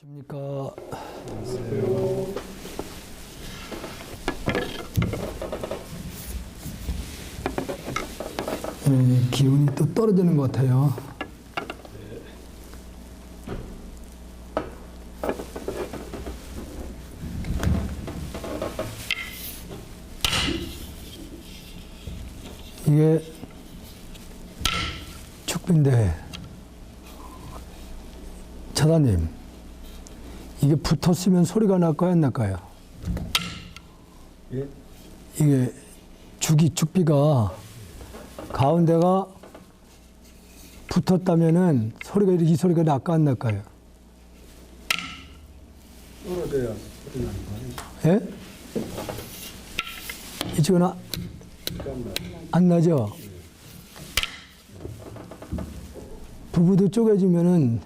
안녕하십니까. 안녕하세요. 기운이 또 떨어지는 것 같아요. 이게 축빈데, 차사님, 이게 붙었으면 소리가 날까요, 안 날까요? 예? 이게 죽비가 가운데가 붙었다면은 소리가 이 소리가 날까 안 날까요? 떨어져야 소리 나는 거 아니에요? 예? 이쪽은 안 나죠? 부부도 쪼개지면은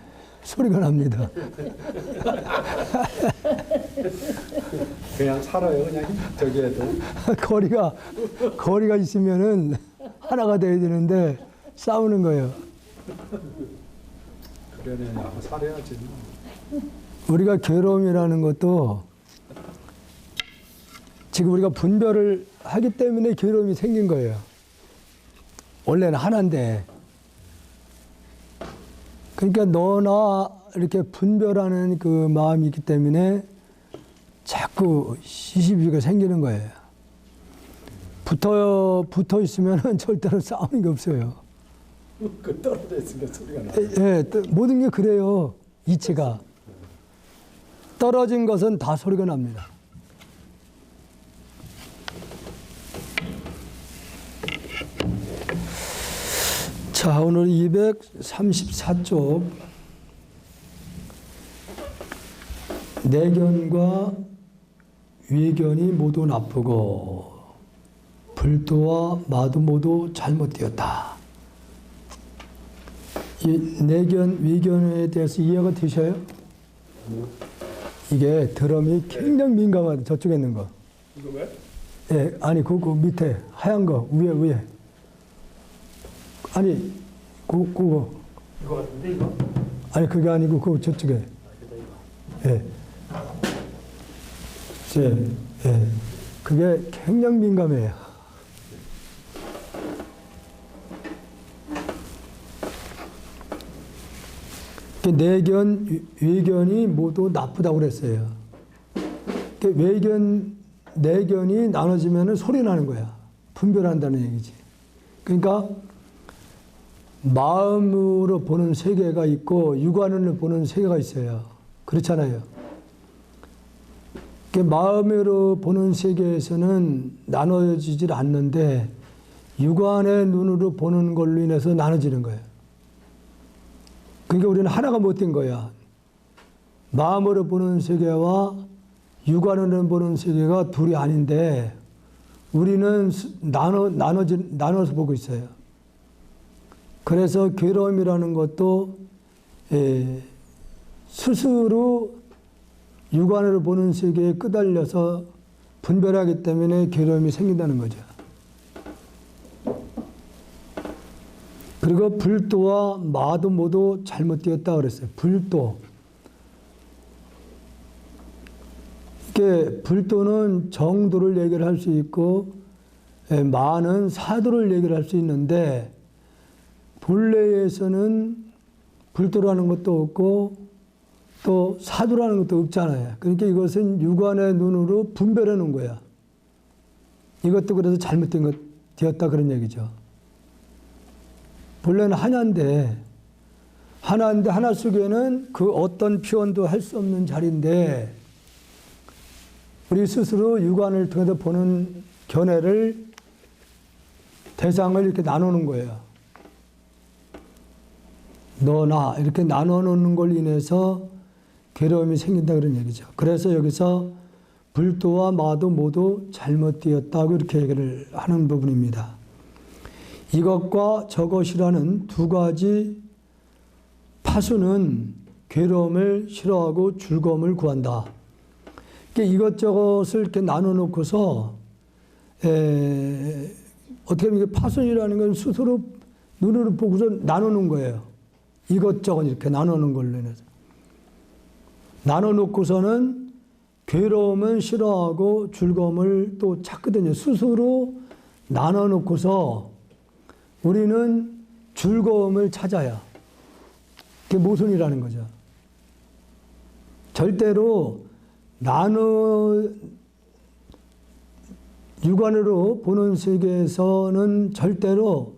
소리가 납니다. 그냥 살아요. 그냥 저기 해도. 거리가 있으면은 하나가 돼야 되는데 싸우는 거예요. 그러네. 한번 살아야지. 우리가 괴로움이라는 것도 지금 우리가 분별을 하기 때문에 괴로움이 생긴 거예요. 원래는 하나인데. 그러니까 너나 이렇게 분별하는 그 마음이 있기 때문에 자꾸 시시비가 생기는 거예요. 붙어 있으면은 절대로 싸우는 게 없어요. 그 떨어져 있으니까 소리가 나. 예, 모든 게 그래요. 이치가. 떨어진 것은 다 소리가 납니다. 자, 오늘 234쪽. 내견과 위견이 모두 나쁘고 불도와 마도 모두 잘못되었다. 이 내견, 위견에 대해서 이해가 되셔요? 이게 드럼이 굉장히 민감하다. 저쪽에 있는 거. 이거 왜? 예, 아니 그 밑에 하얀 거 위에. 아니 그거. 이거 같은데 이거? 아니 그게 아니고 그 저쪽에. 예. 예. 그게 굉장히 민감해요. 내견, 위견이 모두 나쁘다고 그랬어요. 내견이 나눠지면 소리 나는 거야. 분별한다는 얘기지. 그러니까 마음으로 보는 세계가 있고 육안으로 보는 세계가 있어요. 그렇잖아요. 마음으로 보는 세계에서는 나눠지질 않는데 육안의 눈으로 보는 걸로 인해서 나눠지는 거예요. 그러니까 우리는 하나가 못된 거야. 마음으로 보는 세계와 육안으로 보는 세계가 둘이 아닌데 우리는 나눠서 보고 있어요. 그래서 괴로움이라는 것도 스스로 육안으로 보는 세계에 끄달려서 분별하기 때문에 괴로움이 생긴다는 거죠. 그리고 불도와 마도 모두 잘못되었다 그랬어요. 불도. 이게 불도는 정도를 얘기를 할 수 있고 마는 사도를 얘기를 할 수 있는데 본래에서는 불도라는 것도 없고 또 사도라는 것도 없잖아요. 그러니까 이것은 육안의 눈으로 분별해 놓은 거야. 이것도 그래서 잘못된 것 되었다 그런 얘기죠. 본래는 하나인데 하나 속에는 그 어떤 표현도 할 수 없는 자리인데 우리 스스로 육안을 통해서 보는 견해를 대상을 이렇게 나누는 거예요. 너나 이렇게 나눠놓는 걸로 인해서 괴로움이 생긴다 그런 얘기죠. 그래서 여기서 불도와 마도 모두 잘못되었다고 이렇게 얘기를 하는 부분입니다. 이것과 저것이라는 두 가지 파수는 괴로움을 싫어하고 즐거움을 구한다. 이것저것을 이렇게 나눠놓고서 어떻게 보면 파수이라는 건 스스로 눈으로 보고서 나누는 거예요. 이것저것 이렇게 나누는 걸로 인해서. 나눠놓고서는 괴로움은 싫어하고 즐거움을 또 찾거든요. 스스로 나눠놓고서 우리는 즐거움을 찾아야. 그게 모순이라는 거죠. 절대로 육안으로 보는 세계에서는 절대로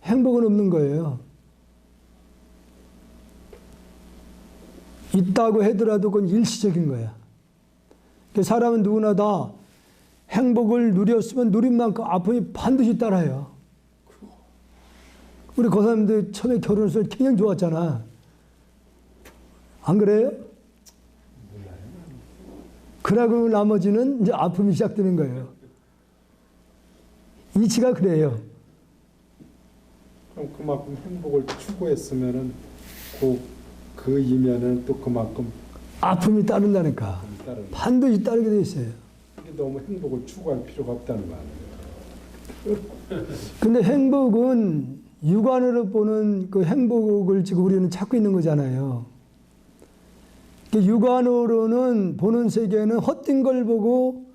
행복은 없는 거예요. 있다고 하더라도 그건 일시적인 거야. 사람은 누구나 다 행복을 누렸으면 누린 만큼 아픔이 반드시 따라요. 우리 고사님들 처음에 결혼했을 때 그냥 좋았잖아. 안 그래요? 그러고 나머지는 이제 아픔이 시작되는 거예요. 이치가 그래요. 그럼 그만큼 행복을 추구했으면은 그 이면은 또 그만큼 아픔이 따른다니까. 따르는. 반드시 따르게 돼 있어요. 이게 너무 행복을 추구할 필요가 없다는 거 아니에요? 근데 행복은 육안으로 보는 그 행복을 지금 우리는 찾고 있는 거잖아요. 육안으로는 보는 세계는 헛된 걸 보고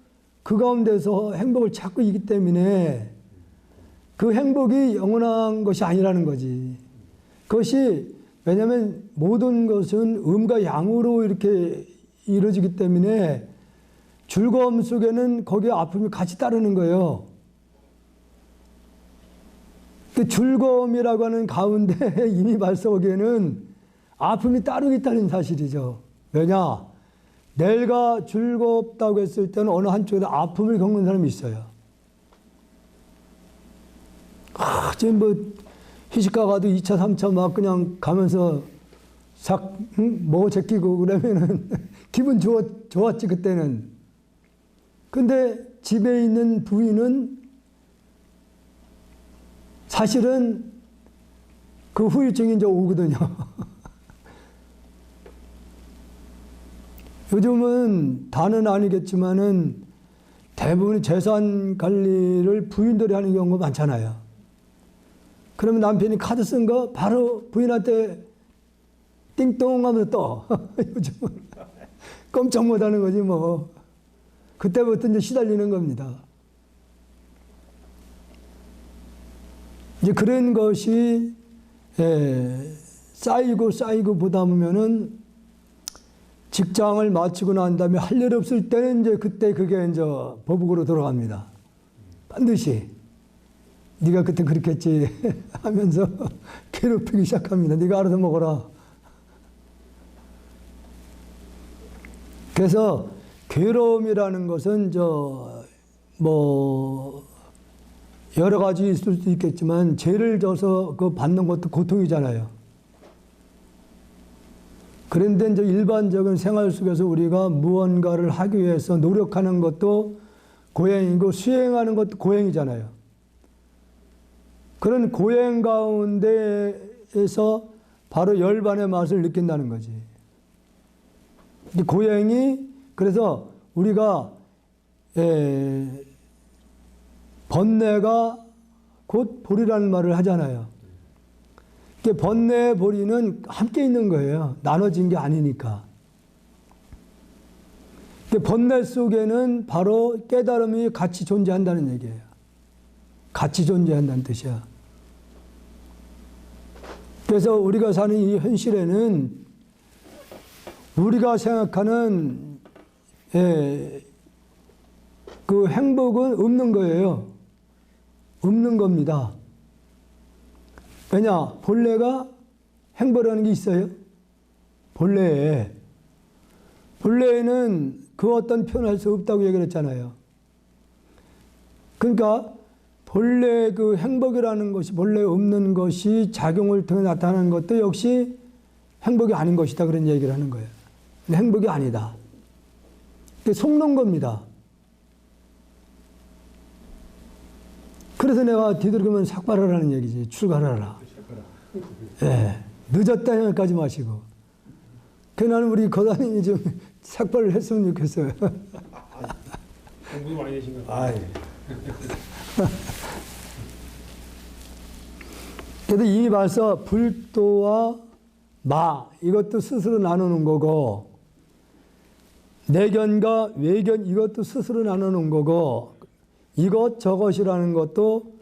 그 가운데서 행복을 찾고 있기 때문에 그 행복이 영원한 것이 아니라는 거지. 그것이 왜냐하면 모든 것은 음과 양으로 이렇게 이루어지기 때문에 즐거움 속에는 거기에 아픔이 같이 따르는 거예요. 그 즐거움이라고 하는 가운데 이미 발석에는 아픔이 따르고 있다는 사실이죠. 왜냐? 내가 즐겁다고 했을 때는 어느 한쪽에 아픔을 겪는 사람이 있어요. 지금 뭐 휴식가 가도 2차, 3차 막 그냥 가면서 뭐 제끼고 그러면은 기분 좋았지, 그때는. 근데 집에 있는 부인은 사실은 그 후유증이 이제 오거든요. 요즘은 다는 아니겠지만은 대부분 재산 관리를 부인들이 하는 경우가 많잖아요. 그러면 남편이 카드 쓴 거 바로 부인한테 띵동 하면서 떠. 요즘은 꼼짝 못 하는 거지 뭐. 그때부터 이제 시달리는 겁니다. 이제 그런 것이 쌓이고 보다 보면은 직장을 마치고 난 다음에 할 일 없을 때는 이제 그때 그게 이제 보복으로 돌아갑니다. 반드시. 네가 그때 그렇게 했지 하면서 괴롭히기 시작합니다. 네가 알아서 먹어라. 그래서 괴로움이라는 것은 여러 가지 있을 수 있겠지만 죄를 져서 그 받는 것도 고통이잖아요. 그런데 이제 일반적인 생활 속에서 우리가 무언가를 하기 위해서 노력하는 것도 고행이고 수행하는 것도 고행이잖아요. 그런 고행 가운데에서 바로 열반의 맛을 느낀다는 거지. 고행이 그래서 우리가 번뇌가 곧 보리라는 말을 하잖아요. 번뇌 보리는 함께 있는 거예요. 나눠진 게 아니니까. 번뇌 속에는 바로 깨달음이 같이 존재한다는 얘기예요. 같이 존재한다는 뜻이야. 그래서 우리가 사는 이 현실에는 우리가 생각하는 그 행복은 없는 거예요. 없는 겁니다. 왜냐? 본래가 행복이라는 게 있어요. 본래에는 그 어떤 표현할 수 없다고 얘기를 했잖아요. 그러니까 본래 그 행복이라는 것이 본래 없는 것이 작용을 통해 나타나는 것도 역시 행복이 아닌 것이다 그런 얘기를 하는 거예요. 근데 행복이 아니다. 속는 겁니다. 그래서 내가 뒤돌아보면 삭발하라는 얘기지. 출가하라. 예, 늦었다 생각하지 마시고. 나는 우리 거사님이 좀 삭발을 했으면 좋겠어요. 공부 많이 되신 것 같아요. 그래서 이미 벌써 불도와 마 이것도 스스로 나누는 거고 내견과 외견 이것도 스스로 나눠놓은 거고 이것 저것이라는 것도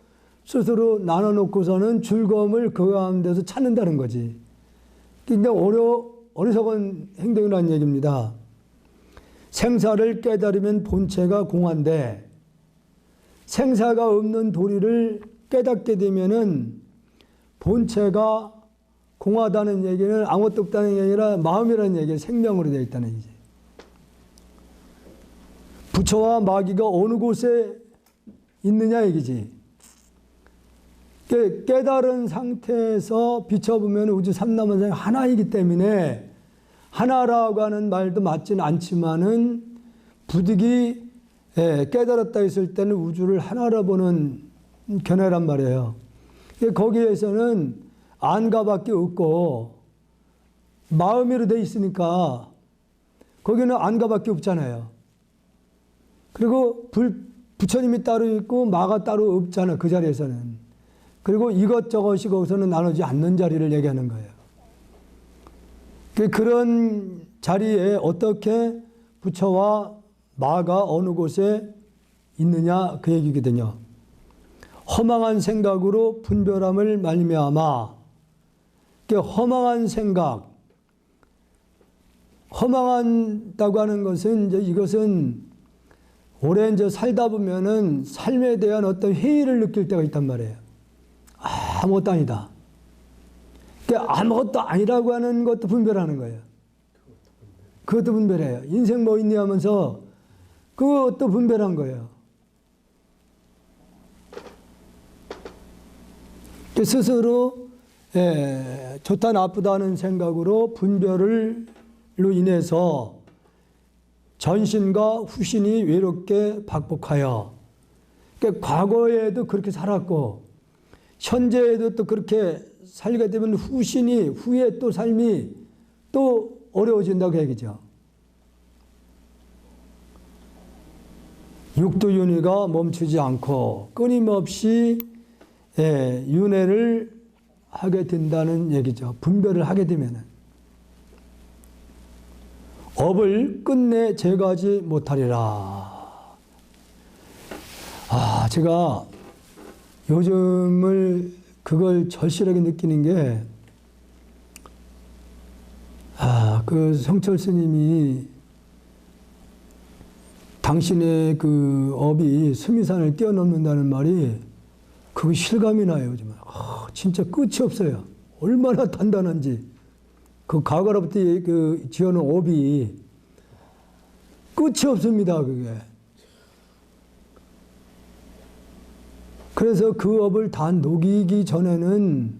스스로 나눠놓고서는 즐거움을 그 가운데서 찾는다는 거지. 근데 어리석은 행동이라는 얘기입니다. 생사를 깨달으면 본체가 공한데 생사가 없는 도리를 깨닫게 되면은 본체가 공하다는 얘기는 아무것도 없다는 게 아니라 마음이라는 얘기예요. 생명으로 되어 있다는 얘기지. 부처와 마귀가 어느 곳에 있느냐 얘기지. 깨달은 상태에서 비춰보면 우주 삼라만상이 하나이기 때문에 하나라고 하는 말도 맞지는 않지만은 부득이 깨달았다 했을 때는 우주를 하나로 보는 견해란 말이에요. 거기에서는 안가밖에 없고 마음으로 돼 있으니까 거기는 안가밖에 없잖아요. 그리고 부처님이 따로 있고 마가 따로 없잖아, 그 자리에서는. 그리고 이것저것이 거기서는 나누지 않는 자리를 얘기하는 거예요. 그런 자리에 어떻게 부처와 마가 어느 곳에 있느냐 그 얘기거든요. 허망한 생각으로 분별함을 말미암아. 허망한 생각, 허망하다고 하는 것은 이것은 오래 살다 보면은 삶에 대한 어떤 회의를 느낄 때가 있단 말이에요. 아무것도 아니다. 아무것도 아니라고 하는 것도 분별하는 거예요. 그것도 분별해요. 인생 뭐 있니 하면서 그것도 분별한 거예요. 스스로 좋다 나쁘다 하는 생각으로 분별로 인해서 전신과 후신이 외롭게 박복하여, 그러니까 과거에도 그렇게 살았고 현재에도 또 그렇게 살게 되면 후신이 후에 또 삶이 또 어려워진다고 얘기죠. 육도윤회가 멈추지 않고 끊임없이 윤회를 하게 된다는 얘기죠. 분별을 하게 되면은 업을 끝내 제거하지 못하리라. 제가 요즘을 그걸 절실하게 느끼는 게, 그 성철 스님이 당신의 그 업이 수미산을 뛰어넘는다는 말이 그거 실감이 나요, 요즘은. 진짜 끝이 없어요. 얼마나 단단한지. 그 과거로부터 그 지어놓은 업이 끝이 없습니다, 그게. 그래서 그 업을 다 녹이기 전에는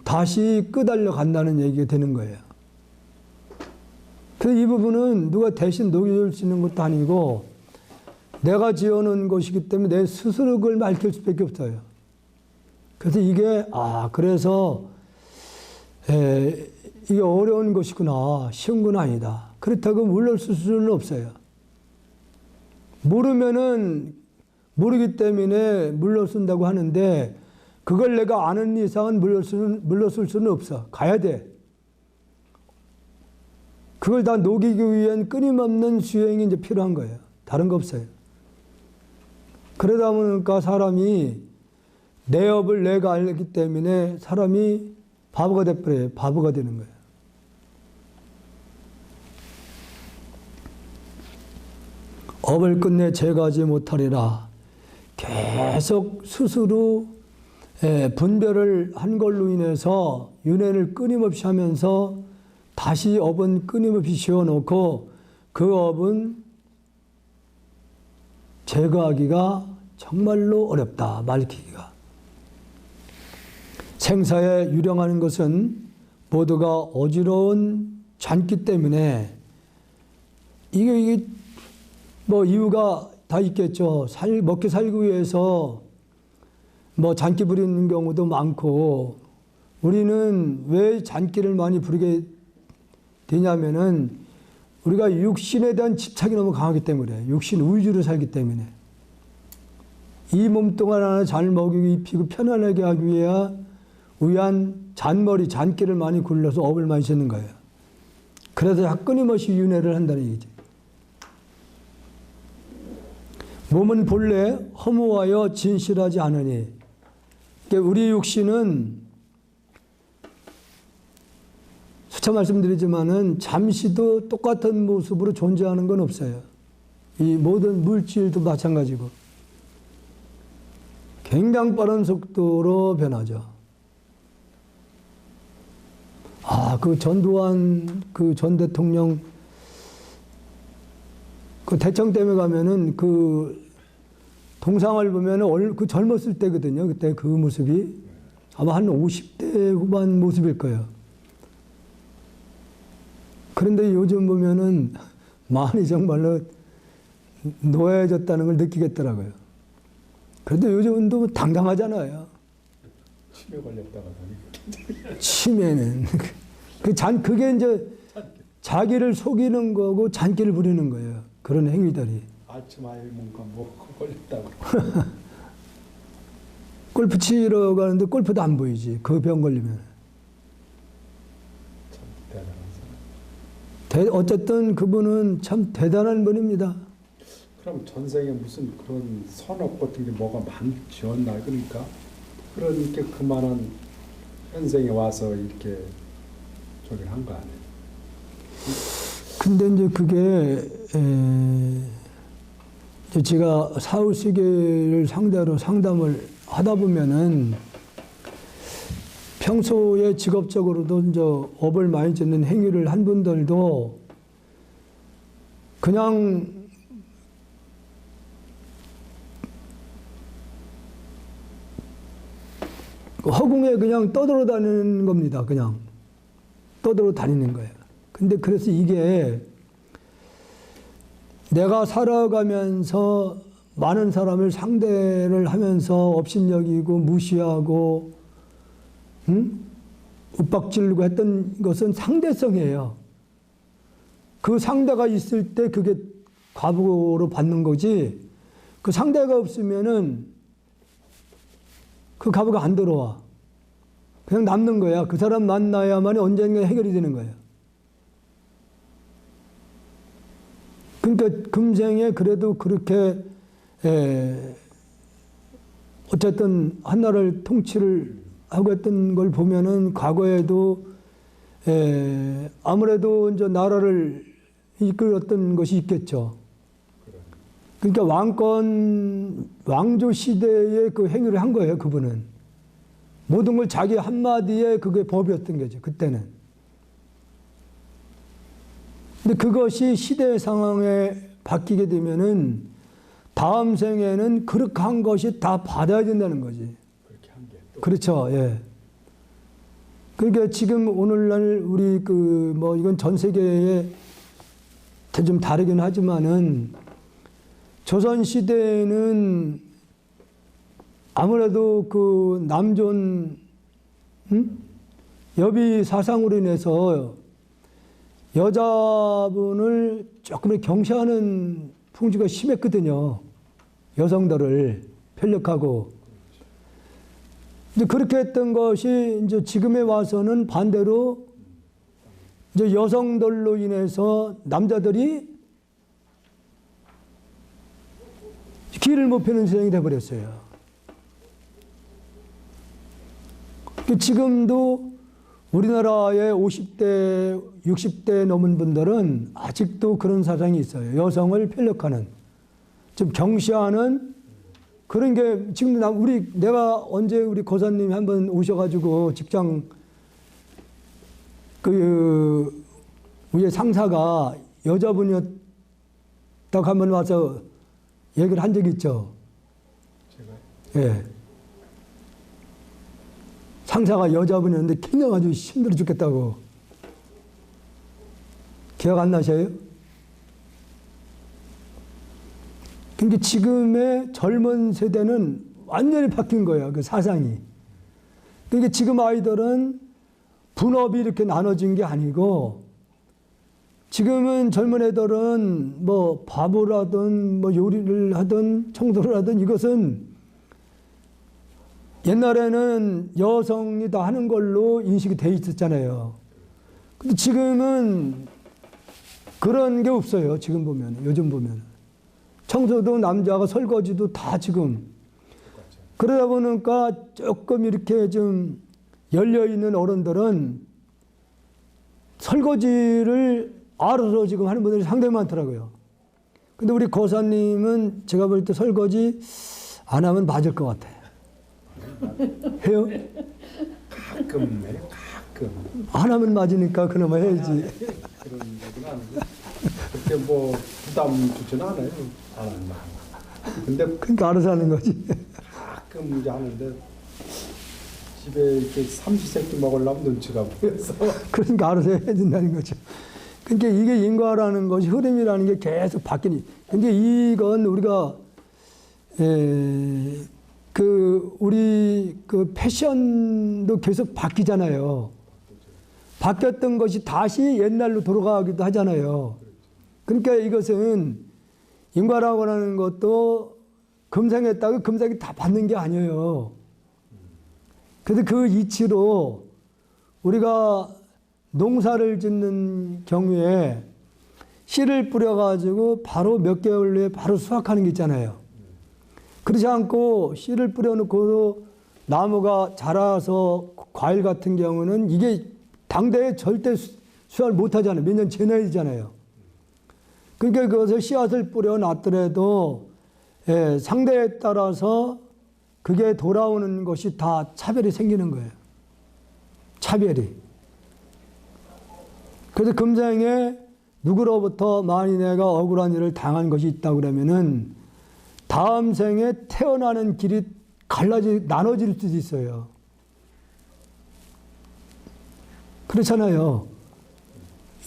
다시 끄달려 간다는 얘기가 되는 거예요. 그래서 이 부분은 누가 대신 녹여줄 수 있는 것도 아니고 내가 지어놓은 것이기 때문에 내 스스로 그걸 밝힐 수밖에 없어요. 그래서 이게 그래서 이게 어려운 것이구나, 쉬운 건 아니다. 그렇다고 물러설 수는 없어요. 모르기 때문에 물러선다고 하는데 그걸 내가 아는 이상은 물러설 수는 없어. 가야 돼. 그걸 다 녹이기 위한 끊임없는 수행이 이제 필요한 거예요. 다른 거 없어요. 그러다 보니까 사람이 내 업을 내가 알기 때문에 사람이 바보가 돼버려요. 바보가 되는 거예요. 업을 끝내 제거하지 못하리라. 계속 스스로 분별을 한 걸로 인해서 윤회를 끊임없이 하면서 다시 업은 끊임없이 지어놓고 그 업은 제거하기가 정말로 어렵다, 밝히기가. 생사에 유령하는 것은 모두가 어지러운 잔기 때문에 이게 뭐 이유가 다 있겠죠. 먹고 살기 위해서 뭐 잔기 부리는 경우도 많고, 우리는 왜 잔기를 많이 부리게 되냐면은 우리가 육신에 대한 집착이 너무 강하기 때문에, 육신 위주로 살기 때문에. 이 몸뚱아리 하나 잘 먹이고 입히고 편안하게 하기 위한 잔머리, 잔기를 많이 굴려서 업을 많이 짓는 거예요. 그래서 끊임없이 윤회를 한다는 얘기죠. 몸은 본래 허무하여 진실하지 않으니, 그러니까 우리 육신은 수차 말씀드리지만은 잠시도 똑같은 모습으로 존재하는 건 없어요. 이 모든 물질도 마찬가지고 굉장히 빠른 속도로 변하죠. 그 전두환 그 전 대통령 그 대청댐에 가면은 그 동상을 보면은 그 젊었을 때거든요. 그때 그 모습이 아마 한 50대 후반 모습일 거예요. 그런데 요즘 보면은 많이 정말로 노예해졌다는 걸 느끼겠더라고요. 그런데 요즘은 또 당당하잖아요. 치매 걸렸다가 다니. 치매는 그게 이제 자기를 속이는 거고 잔기를 부리는 거예요. 그런 행위들이. 알츠하이머인가 뭐 걸렸다고. 골프 치러 가는데 골프도 안 보이지. 그 병 걸리면. 참 대단한 사람. 어쨌든 그분은 참 대단한 분입니다. 그럼 전생에 무슨 그런 선업 같은 게 뭐가 많지였나? 그러니까 그러니까 그만한 현생에 와서 이렇게 저기를 한 거 아니에요? 근데 이제 그게 이제 제가 사후세계를 상대로 상담을 하다 보면은 평소에 직업적으로도 이제 업을 많이 짓는 행위를 한 분들도 그냥 허공에 그냥 떠돌아다니는 겁니다. 그냥 떠돌아다니는 거예요. 근데 그래서 이게 내가 살아가면서 많은 사람을 상대를 하면서 업신여기고 무시하고 윽박지르고 했던 것은 상대성이에요. 그 상대가 있을 때 그게 과보로 받는 거지, 그 상대가 없으면은 그 과보가 안 들어와. 그냥 남는 거야. 그 사람 만나야만 언젠가 해결이 되는 거예요. 그러니까 금생에 그래도 그렇게 어쨌든 한나라를 통치를 하고 했던 걸 보면은 과거에도 아무래도 이제 나라를 이끌었던 것이 있겠죠. 그러니까 왕조 시대에 그 행위를 한 거예요, 그분은. 모든 걸 자기 한마디에 그게 법이었던 거죠, 그때는. 근데 그것이 시대 상황에 바뀌게 되면은 다음 생에는 그렇게 한 것이 다 받아야 된다는 거지. 그렇게 한 게. 그렇죠, 예. 그러니까 지금 오늘날 우리 이건 전 세계에 좀 다르긴 하지만은 조선 시대에는 아무래도 그 남존 여비 사상으로 인해서 여자분을 조금 경시하는 풍지가 심했거든요. 여성들을 편력하고. 이제 그렇게 했던 것이 이제 지금에 와서는 반대로 이제 여성들로 인해서 남자들이 길을 못 펴는 세상이 돼버렸어요. 지금도 우리나라의 50대, 60대 넘은 분들은 아직도 그런 사상이 있어요. 여성을 편력하는, 좀 경시하는 그런 게 지금 내가 언제 우리 고사님이 한번 오셔가지고 직장 위에 상사가 여자분이었다고 한번 와서 얘기를 한 적이 있죠. 제가 예. 상사가 여자분이었는데 굉장히 힘들어 죽겠다고. 기억 안 나셔요? 그러니까 지금의 젊은 세대는 완전히 바뀐 거예요. 그 사상이. 그러니까 지금 아이들은 분업이 이렇게 나눠진 게 아니고 지금은 젊은 애들은 뭐 밥을 하든 뭐 요리를 하든 청소를 하든 이것은 옛날에는 여성이 다 하는 걸로 인식이 돼 있었잖아요. 근데 지금은 그런 게 없어요. 지금 보면, 요즘 보면. 청소도 남자가 설거지도 다 지금. 그러다 보니까 조금 이렇게 좀 열려있는 어른들은 설거지를 알아서 지금 하는 분들이 상당히 많더라고요. 근데 우리 고사님은 제가 볼 때 설거지 안 하면 맞을 것 같아요. 해요? 가끔 해요. 가끔. 안 하면 맞으니까 그나마 해야지. 그런 얘기는 아니고 그렇게 뭐 부담 주지는 않아요. 안 한다. 근데 그러니까 알아서 하는 거지. 가끔 이제 하는데 집에 이렇게 삼시세끼 먹으려면 눈치가 보여서 그러니까 알아서 해야 된다는 거죠. 그러니까 이게 인과라는 것이 흐름이라는 게 계속 바뀌니. 근데 이건 우리가 우리 그 패션도 계속 바뀌잖아요. 바뀌었던 것이 다시 옛날로 돌아가기도 하잖아요. 그러니까 이것은 인과라고 하는 것도 금생했다고 금생이 다 받는 게 아니에요. 그래서 그 이치로 우리가 농사를 짓는 경우에 씨를 뿌려가지고 바로 몇 개월 내에 바로 수확하는 게 있잖아요. 그렇지 않고 씨를 뿌려놓고도 나무가 자라서 과일 같은 경우는 이게 당대에 절대 수확을 못하잖아요. 몇 년 지나야 되잖아요. 그러니까 그것을 씨앗을 뿌려놨더라도 상대에 따라서 그게 돌아오는 것이 다 차별이 생기는 거예요. 차별이. 그래서 금생에 누구로부터 만일 내가 억울한 일을 당한 것이 있다 그러면은 다음 생에 태어나는 길이 나눠질 수도 있어요. 그렇잖아요.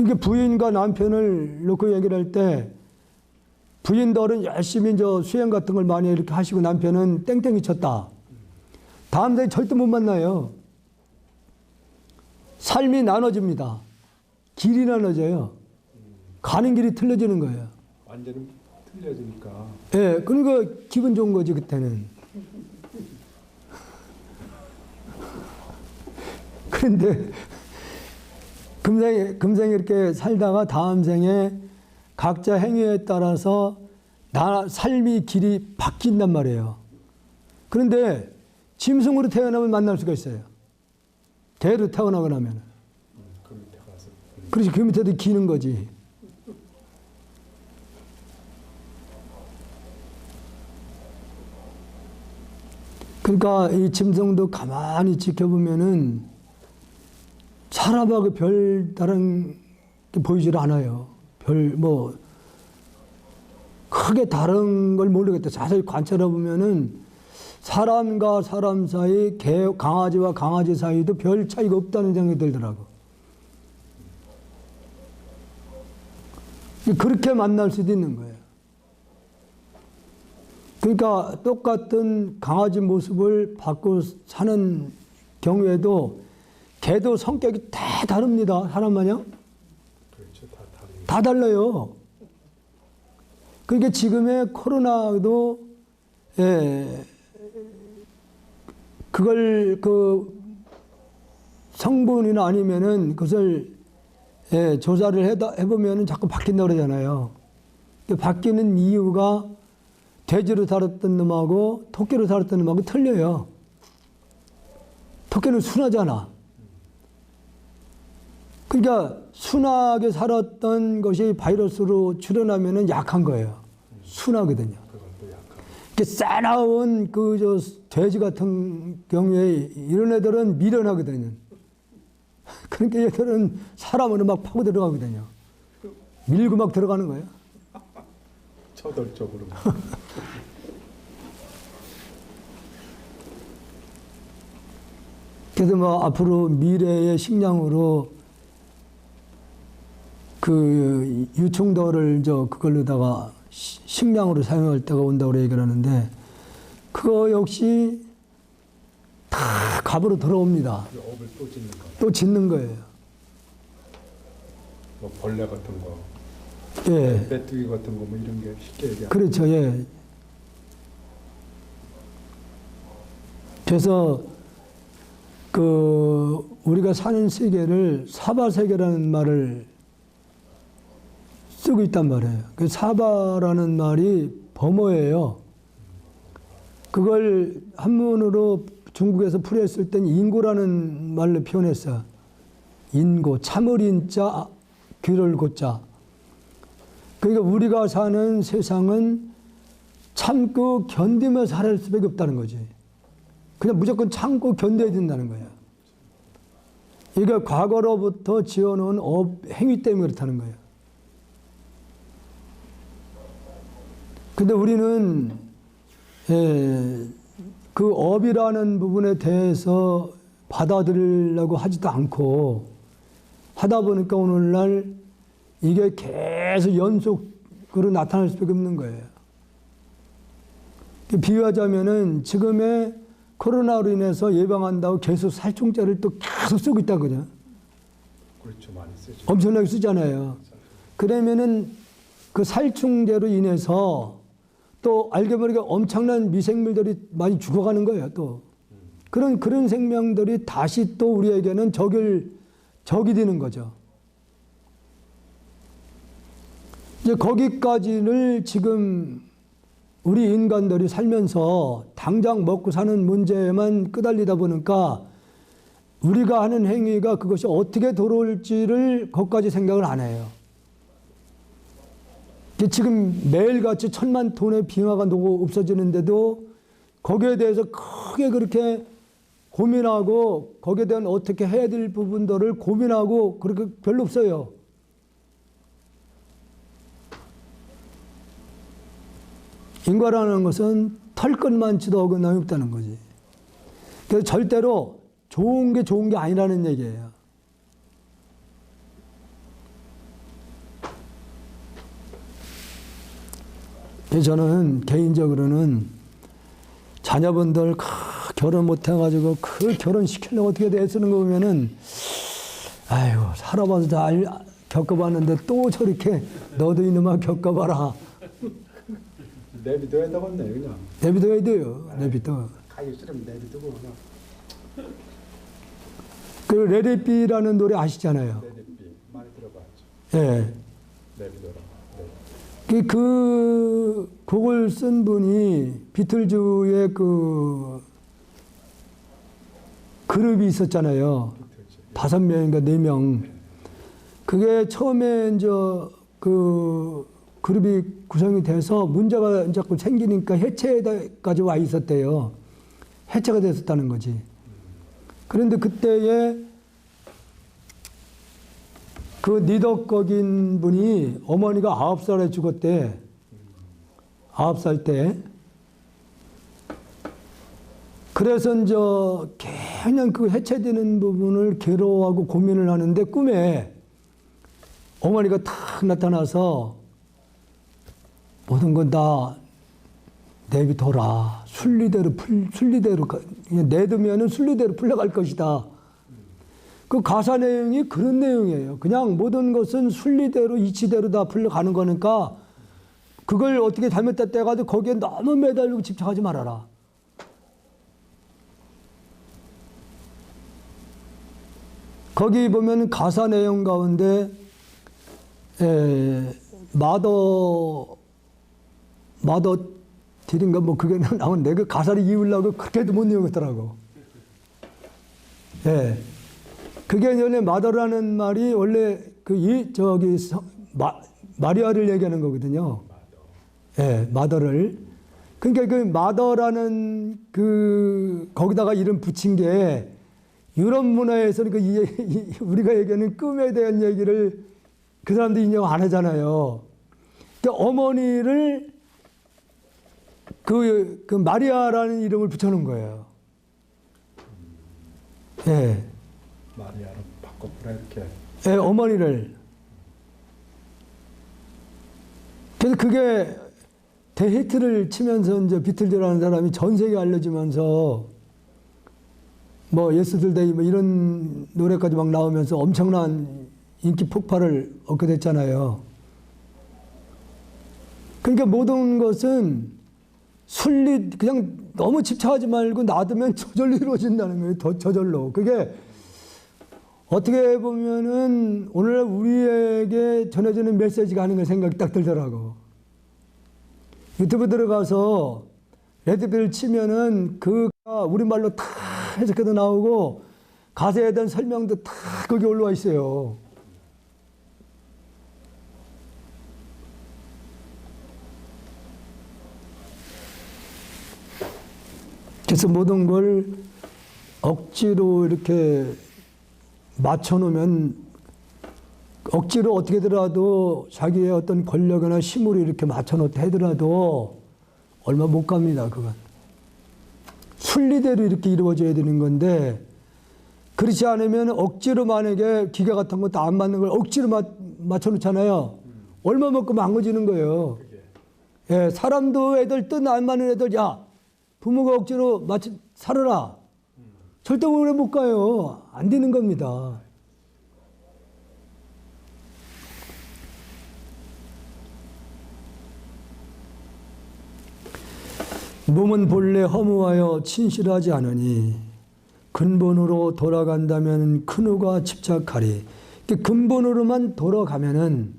이게 부인과 남편을 놓고 얘기를 할 때 부인들은 열심히 수행 같은 걸 많이 이렇게 하시고 남편은 땡땡이 쳤다. 다음 생에 절대 못 만나요. 삶이 나눠집니다. 길이 나눠져요. 가는 길이 틀려지는 거예요. 완전히 틀려지니까. 예, 그러니까 기분 좋은 거지 그때는. 그런데 금생에 이렇게 살다가 다음 생에 각자 행위에 따라서 삶의 길이 바뀐단 말이에요. 그런데 짐승으로 태어나면 만날 수가 있어요. 개로 태어나고 나면. 그 밑에 가서. 그렇지, 그 밑에도 기는 거지. 그러니까 이 짐승도 가만히 지켜보면은 사람하고 별 다른 게 보이질 않아요. 크게 다른 걸 모르겠다. 자세히 관찰해 보면은 사람과 사람 사이, 강아지와 강아지 사이도 별 차이가 없다는 생각이 들더라고. 그렇게 만날 수도 있는 거예요. 그러니까 똑같은 강아지 모습을 받고 사는 경우에도 개도 성격이 다 다릅니다. 사람 마냥. 그렇죠. 다 달라요. 그러니까 지금의 코로나도 그걸 성분이나 아니면은 그것을 조사를 해보면은 자꾸 바뀐다 그러잖아요. 바뀌는 이유가 돼지로 살았던 놈하고 토끼로 살았던 놈하고 틀려요. 토끼는 순하잖아. 그러니까 순하게 살았던 것이 바이러스로 출현하면은 약한 거예요. 순하거든요. 이렇게 싸나운 돼지 같은 경우에 이런 애들은 미련하거든요. 그러니까 얘들은 사람으로 막 파고 들어가거든요. 밀고 막 들어가는 거예요. 저돌적으로. 그래서 뭐 앞으로 미래의 식량으로 그 유충돌을 그걸로다가 식량으로 사용할 때가 온다고 얘기를 하는데 그거 역시 다 갑으로 들어옵니다. 업을 또 짓는 거. 또 짓는 거예요. 뭐 벌레 같은 거. 예. 메뚜기 같은 거 뭐 이런 게 쉽게 얘기하면. 그렇죠. 예. 그래서 우리가 사는 세계를 사바세계라는 말을 쓰고 있단 말이에요. 그 사바라는 말이 범어예요. 그걸 한문으로 중국에서 풀이했을 땐 인고라는 말로 표현했어요. 인고, 참을 인자, 귀를 고자. 그러니까 우리가 사는 세상은 참고 견디며 살아갈 수밖에 없다는 거지. 그냥 무조건 참고 견뎌야 된다는 거예요. 이게 과거로부터 지어놓은 행위 때문에 그렇다는 거예요. 근데 우리는 그 업이라는 부분에 대해서 받아들이려고 하지도 않고 하다 보니까 오늘날 이게 계속 연속으로 나타날 수밖에 없는 거예요. 비유하자면은 지금의 코로나로 인해서 예방한다고 계속 살충제를 또 계속 쓰고 있다거든요. 그렇죠, 많이 쓰죠. 엄청나게 쓰잖아요. 그러면은 그 살충제로 인해서 또 알게 모르게 엄청난 미생물들이 많이 죽어가는 거예요. 또 그런 생명들이 다시 또 우리에게는 적이 되는 거죠. 이제 거기까지를 지금 우리 인간들이 살면서 당장 먹고 사는 문제에만 끄달리다 보니까 우리가 하는 행위가 그것이 어떻게 돌아올지를 거기까지 생각을 안 해요. 지금 매일같이 1,000만 톤의 빙하가 녹고 없어지는데도 거기에 대해서 크게 그렇게 고민하고 거기에 대한 어떻게 해야 될 부분들을 고민하고 그렇게 별로 없어요. 인과라는 것은 털끝만치도 어긋남이 없다는 거지. 그래서 절대로 좋은 게 아니라는 얘기예요. 저는 개인적으로는 자녀분들 결혼 못 해가지고 그 결혼시키려고 어떻게 애쓰는 거 보면은 아이고 살아봐서 다 겪어봤는데 또 저렇게 너도 이놈아 겪어봐라. 내비둬야 되겠네 그냥. 내비둬야 돼요. 내비둬. 가기 싫으면 내비두고 그냥. 그 레레비라는 노래 아시잖아요. 내비 많이 들어봤죠. 예. 내비둬라. 그 곡을 쓴 분이 비틀즈의 그 그룹이 있었잖아요. 5명인가 4명. 그게 처음에 이제 그 그룹이 구성이 돼서 문제가 자꾸 생기니까 해체까지 와 있었대요. 해체가 됐었다는 거지. 그런데 그때에 그 니덕거긴 분이 어머니가 9살에 죽었대. 9살 때. 그래서 이제 그냥 그 해체되는 부분을 괴로워하고 고민을 하는데 꿈에 어머니가 탁 나타나서 모든 건 다 내비둬라. 순리대로 그냥 내두면은 순리대로 풀려갈 것이다. 그 가사 내용이 그런 내용이에요. 그냥 모든 것은 순리대로 이치대로 다 풀려가는 거니까 그걸 어떻게 잘못됐다 해가지고 거기에 너무 매달리고 집착하지 말아라. 거기 보면 가사 내용 가운데 마더 딜인가 뭐 그게 나오는데 내가 가사를 이으려고 그렇게도 못 이으겠더라고. 예. 그게 원래 마더라는 말이 원래 마리아를 얘기하는 거거든요. 예, 마더를. 그러니까 그 마더라는 거기다가 이름 붙인 게 유럽 문화에서는 우리가 얘기하는 꿈에 대한 얘기를 그 사람들이 인정 안 하잖아요. 그러니까 어머니를 그 마리아라는 이름을 붙여놓은 거예요. 예. 마리아로 바꿔보라 이렇게. 예, 어머니를. 그래서 그게 대히트를 치면서 이제 비틀즈라는 사람이 전 세계에 알려지면서 뭐 예스터데이 뭐 이런 노래까지 막 나오면서 엄청난 인기 폭발을 얻게 됐잖아요. 그러니까 모든 것은 그냥 너무 집착하지 말고 놔두면 저절로 이루어진다는 거예요. 저절로. 그게 어떻게 보면은 오늘 우리에게 전해지는 메시지가 아닌가 생각이 딱 들더라고. 유튜브 들어가서 레드벨 치면은 그가 우리말로 다 해석해도 나오고 가사에 대한 설명도 다 거기 올라와 있어요. 그래서 모든 걸 억지로 이렇게 맞춰놓으면 억지로 어떻게더라도 자기의 어떤 권력이나 힘으로 이렇게 맞춰놓다 하더라도 얼마 못 갑니다. 그건 순리대로 이렇게 이루어져야 되는 건데 그렇지 않으면 억지로 만약에 기계 같은 것도 안 맞는 걸 억지로 맞춰놓잖아요. 얼마 먹고 망가지는 거예요. 예, 사람도 애들 뜻 안 맞는 애들 야 부모가 억지로 살아라. 절대 오래 못 가요. 안 되는 겁니다. 몸은 본래 허무하여 친실하지 않으니 근본으로 돌아간다면 큰우가 집착하리. 근본으로만 돌아가면은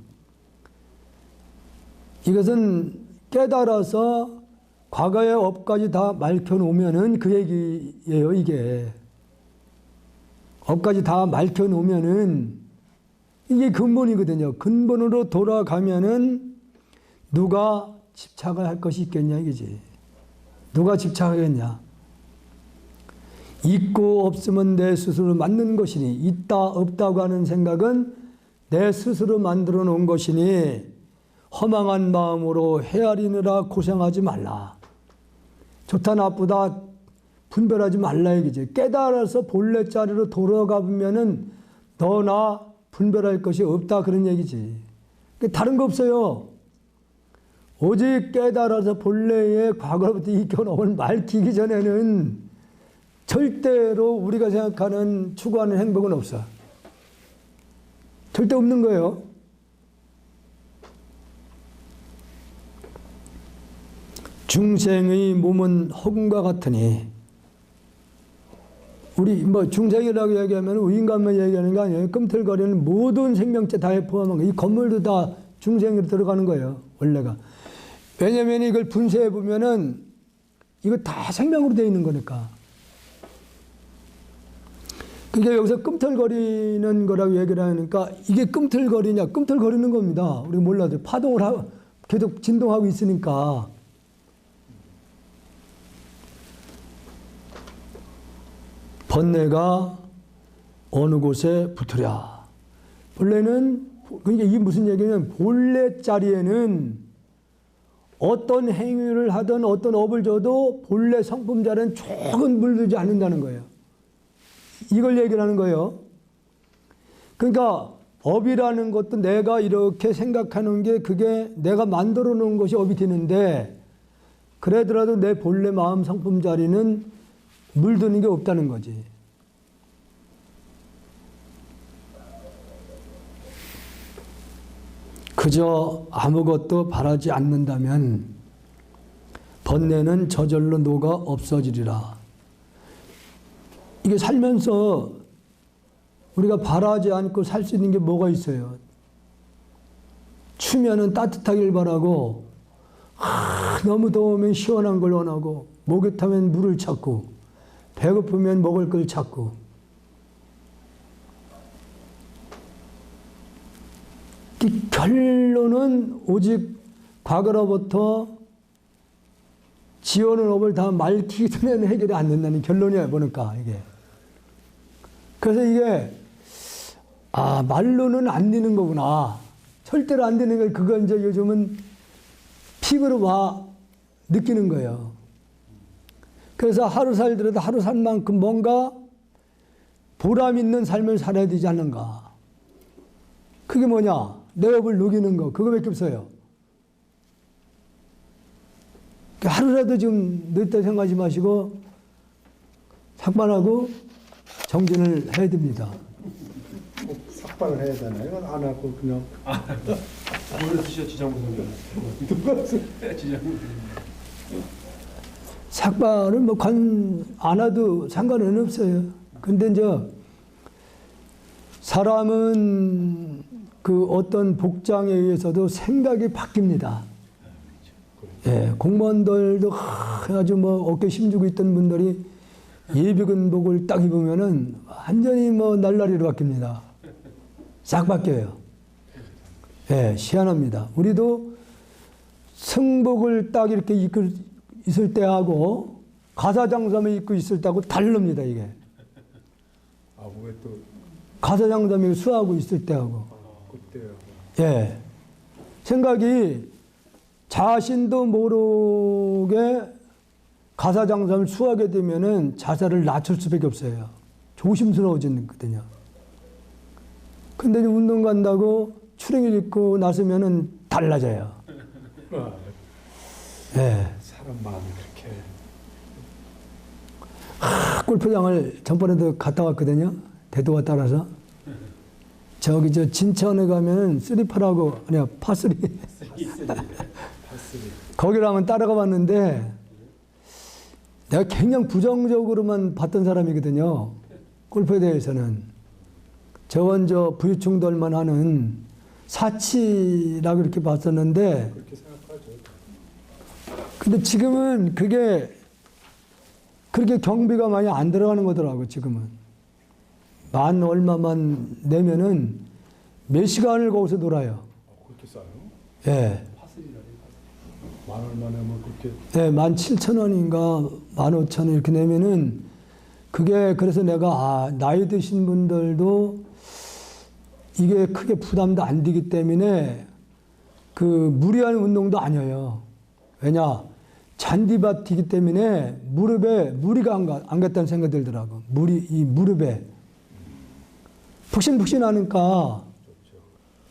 이것은 깨달아서 과거의 업까지 다 맑혀놓으면은 그 얘기예요, 이게. 업까지 다 맑혀놓으면은 이게 근본이거든요. 근본으로 돌아가면은 누가 집착을 할 것이 있겠냐, 이거지. 누가 집착하겠냐. 있고 없으면 내 스스로 만든 것이니 있다 없다고 하는 생각은 내 스스로 만들어 놓은 것이니 허망한 마음으로 헤아리느라 고생하지 말라. 좋다 나쁘다 분별하지 말라 얘기지. 깨달아서 본래 자리로 돌아가 보면은 너나 분별할 것이 없다 그런 얘기지. 다른 거 없어요. 오직 깨달아서 본래의 과거로부터 이겨놓은 맑히기 전에는 절대로 우리가 생각하는 추구하는 행복은 없어. 절대 없는 거예요. 중생의 몸은 허공과 같으니 우리 뭐 중생이라고 얘기하면 인간만 얘기하는 게 아니에요. 꿈틀거리는 모든 생명체 다에 포함한 거. 이 건물도 다 중생으로 들어가는 거예요. 원래가. 왜냐하면 이걸 분쇄해 보면은 이거 다 생명으로 되어 있는 거니까. 그러니까 여기서 꿈틀거리는 거라고 얘기를 하니까 이게 꿈틀거리냐? 꿈틀거리는 겁니다. 우리가 몰라도 파동을 계속 진동하고 있으니까. 번뇌가 어느 곳에 붙으랴. 본래는 그러니까 이게 무슨 얘기냐면 본래 자리에는 어떤 행위를 하든 어떤 업을 줘도 본래 성품 자리는 조금 물들지 않는다는 거예요. 이걸 얘기를 하는 거예요. 그러니까 업이라는 것도 내가 이렇게 생각하는 게 그게 내가 만들어 놓은 것이 업이 되는데 그래더라도 내 본래 마음 성품 자리는 물드는 게 없다는 거지. 그저 아무것도 바라지 않는다면 번뇌는 저절로 녹아 없어지리라. 이게 살면서 우리가 바라지 않고 살 수 있는 게 뭐가 있어요? 추면은 따뜻하길 바라고, 너무 더우면 시원한 걸 원하고, 목이 타면 물을 찾고, 배고프면 먹을 걸 찾고. 이 결론은 오직 과거로부터 지어놓은 업을 다 맑히기 전에는 해결이 안 된다는 결론이야, 보니까 이게. 그래서 이게, 말로는 안 되는 거구나. 절대로 안 되는 걸, 그건 이제 요즘은 피부로 느끼는 거예요. 그래서 하루 살더라도 하루 산 만큼 뭔가 보람 있는 삶을 살아야 되지 않는가. 그게 뭐냐? 내 업을 누기는 거. 그거밖에 없어요. 하루라도 좀 늦다 생각하지 마시고 삭발하고 정진을 해야 됩니다. 꼭 삭발을 해야 되나요? 안 하고 그냥. 뭘 드셔 지장무 선생? 누가 지장무. 삭발을 안 해도 상관은 없어요. 근데 이제 사람은 그 어떤 복장에 의해서도 생각이 바뀝니다. 예, 공무원들도 아주 뭐 어깨 힘주고 있던 분들이 예비군복을 딱 입으면은 완전히 뭐 날라리로 바뀝니다. 싹 바뀌어요. 예, 희한합니다. 우리도 승복을 딱 이렇게 입고 있을 때하고 가사장삼을 입고 있을 때하고 다릅니다, 이게. 아, 왜 또 가사장삼을 수하고 있을 때하고. 그때요? 예. 생각이 자신도 모르게 가사장삼을 수하게 되면은 자세를 낮출 수밖에 없어요. 조심스러워지거든요. 근데 운동 간다고 추리닝 입고 나서면은 달라져요. 아, 예. 사람 마음이 그렇게. 골프장을 전번에도 갔다 왔거든요. 대도가 따라서. 저기 저 진천에 가면은 쓰리파라고, 아니야, 파스리. 거기를 한번 따라가 봤는데 내가 굉장히 부정적으로만 봤던 사람이거든요. 골프에 대해서는. 저건 저 부유층들만 하는 사치라고 이렇게 봤었는데 그렇게 생각하죠. 근데 지금은 그게 그렇게 경비가 많이 안 들어가는 거더라고, 지금은. 만 얼마만 내면은 몇 시간을 거기서 놀아요. 그렇게 싸요? 예. 만 얼마 내면 그렇게. 예, 17,000원인가 15,000원 이렇게 내면은 그게 그래서 내가 아, 나이 드신 분들도 이게 크게 부담도 안 되기 때문에 그 무리한 운동도 아니에요. 왜냐? 잔디밭이기 때문에 무릎에 무리가 안 갔다는 생각이 들더라고. 이 무릎에. 푹신푹신하니까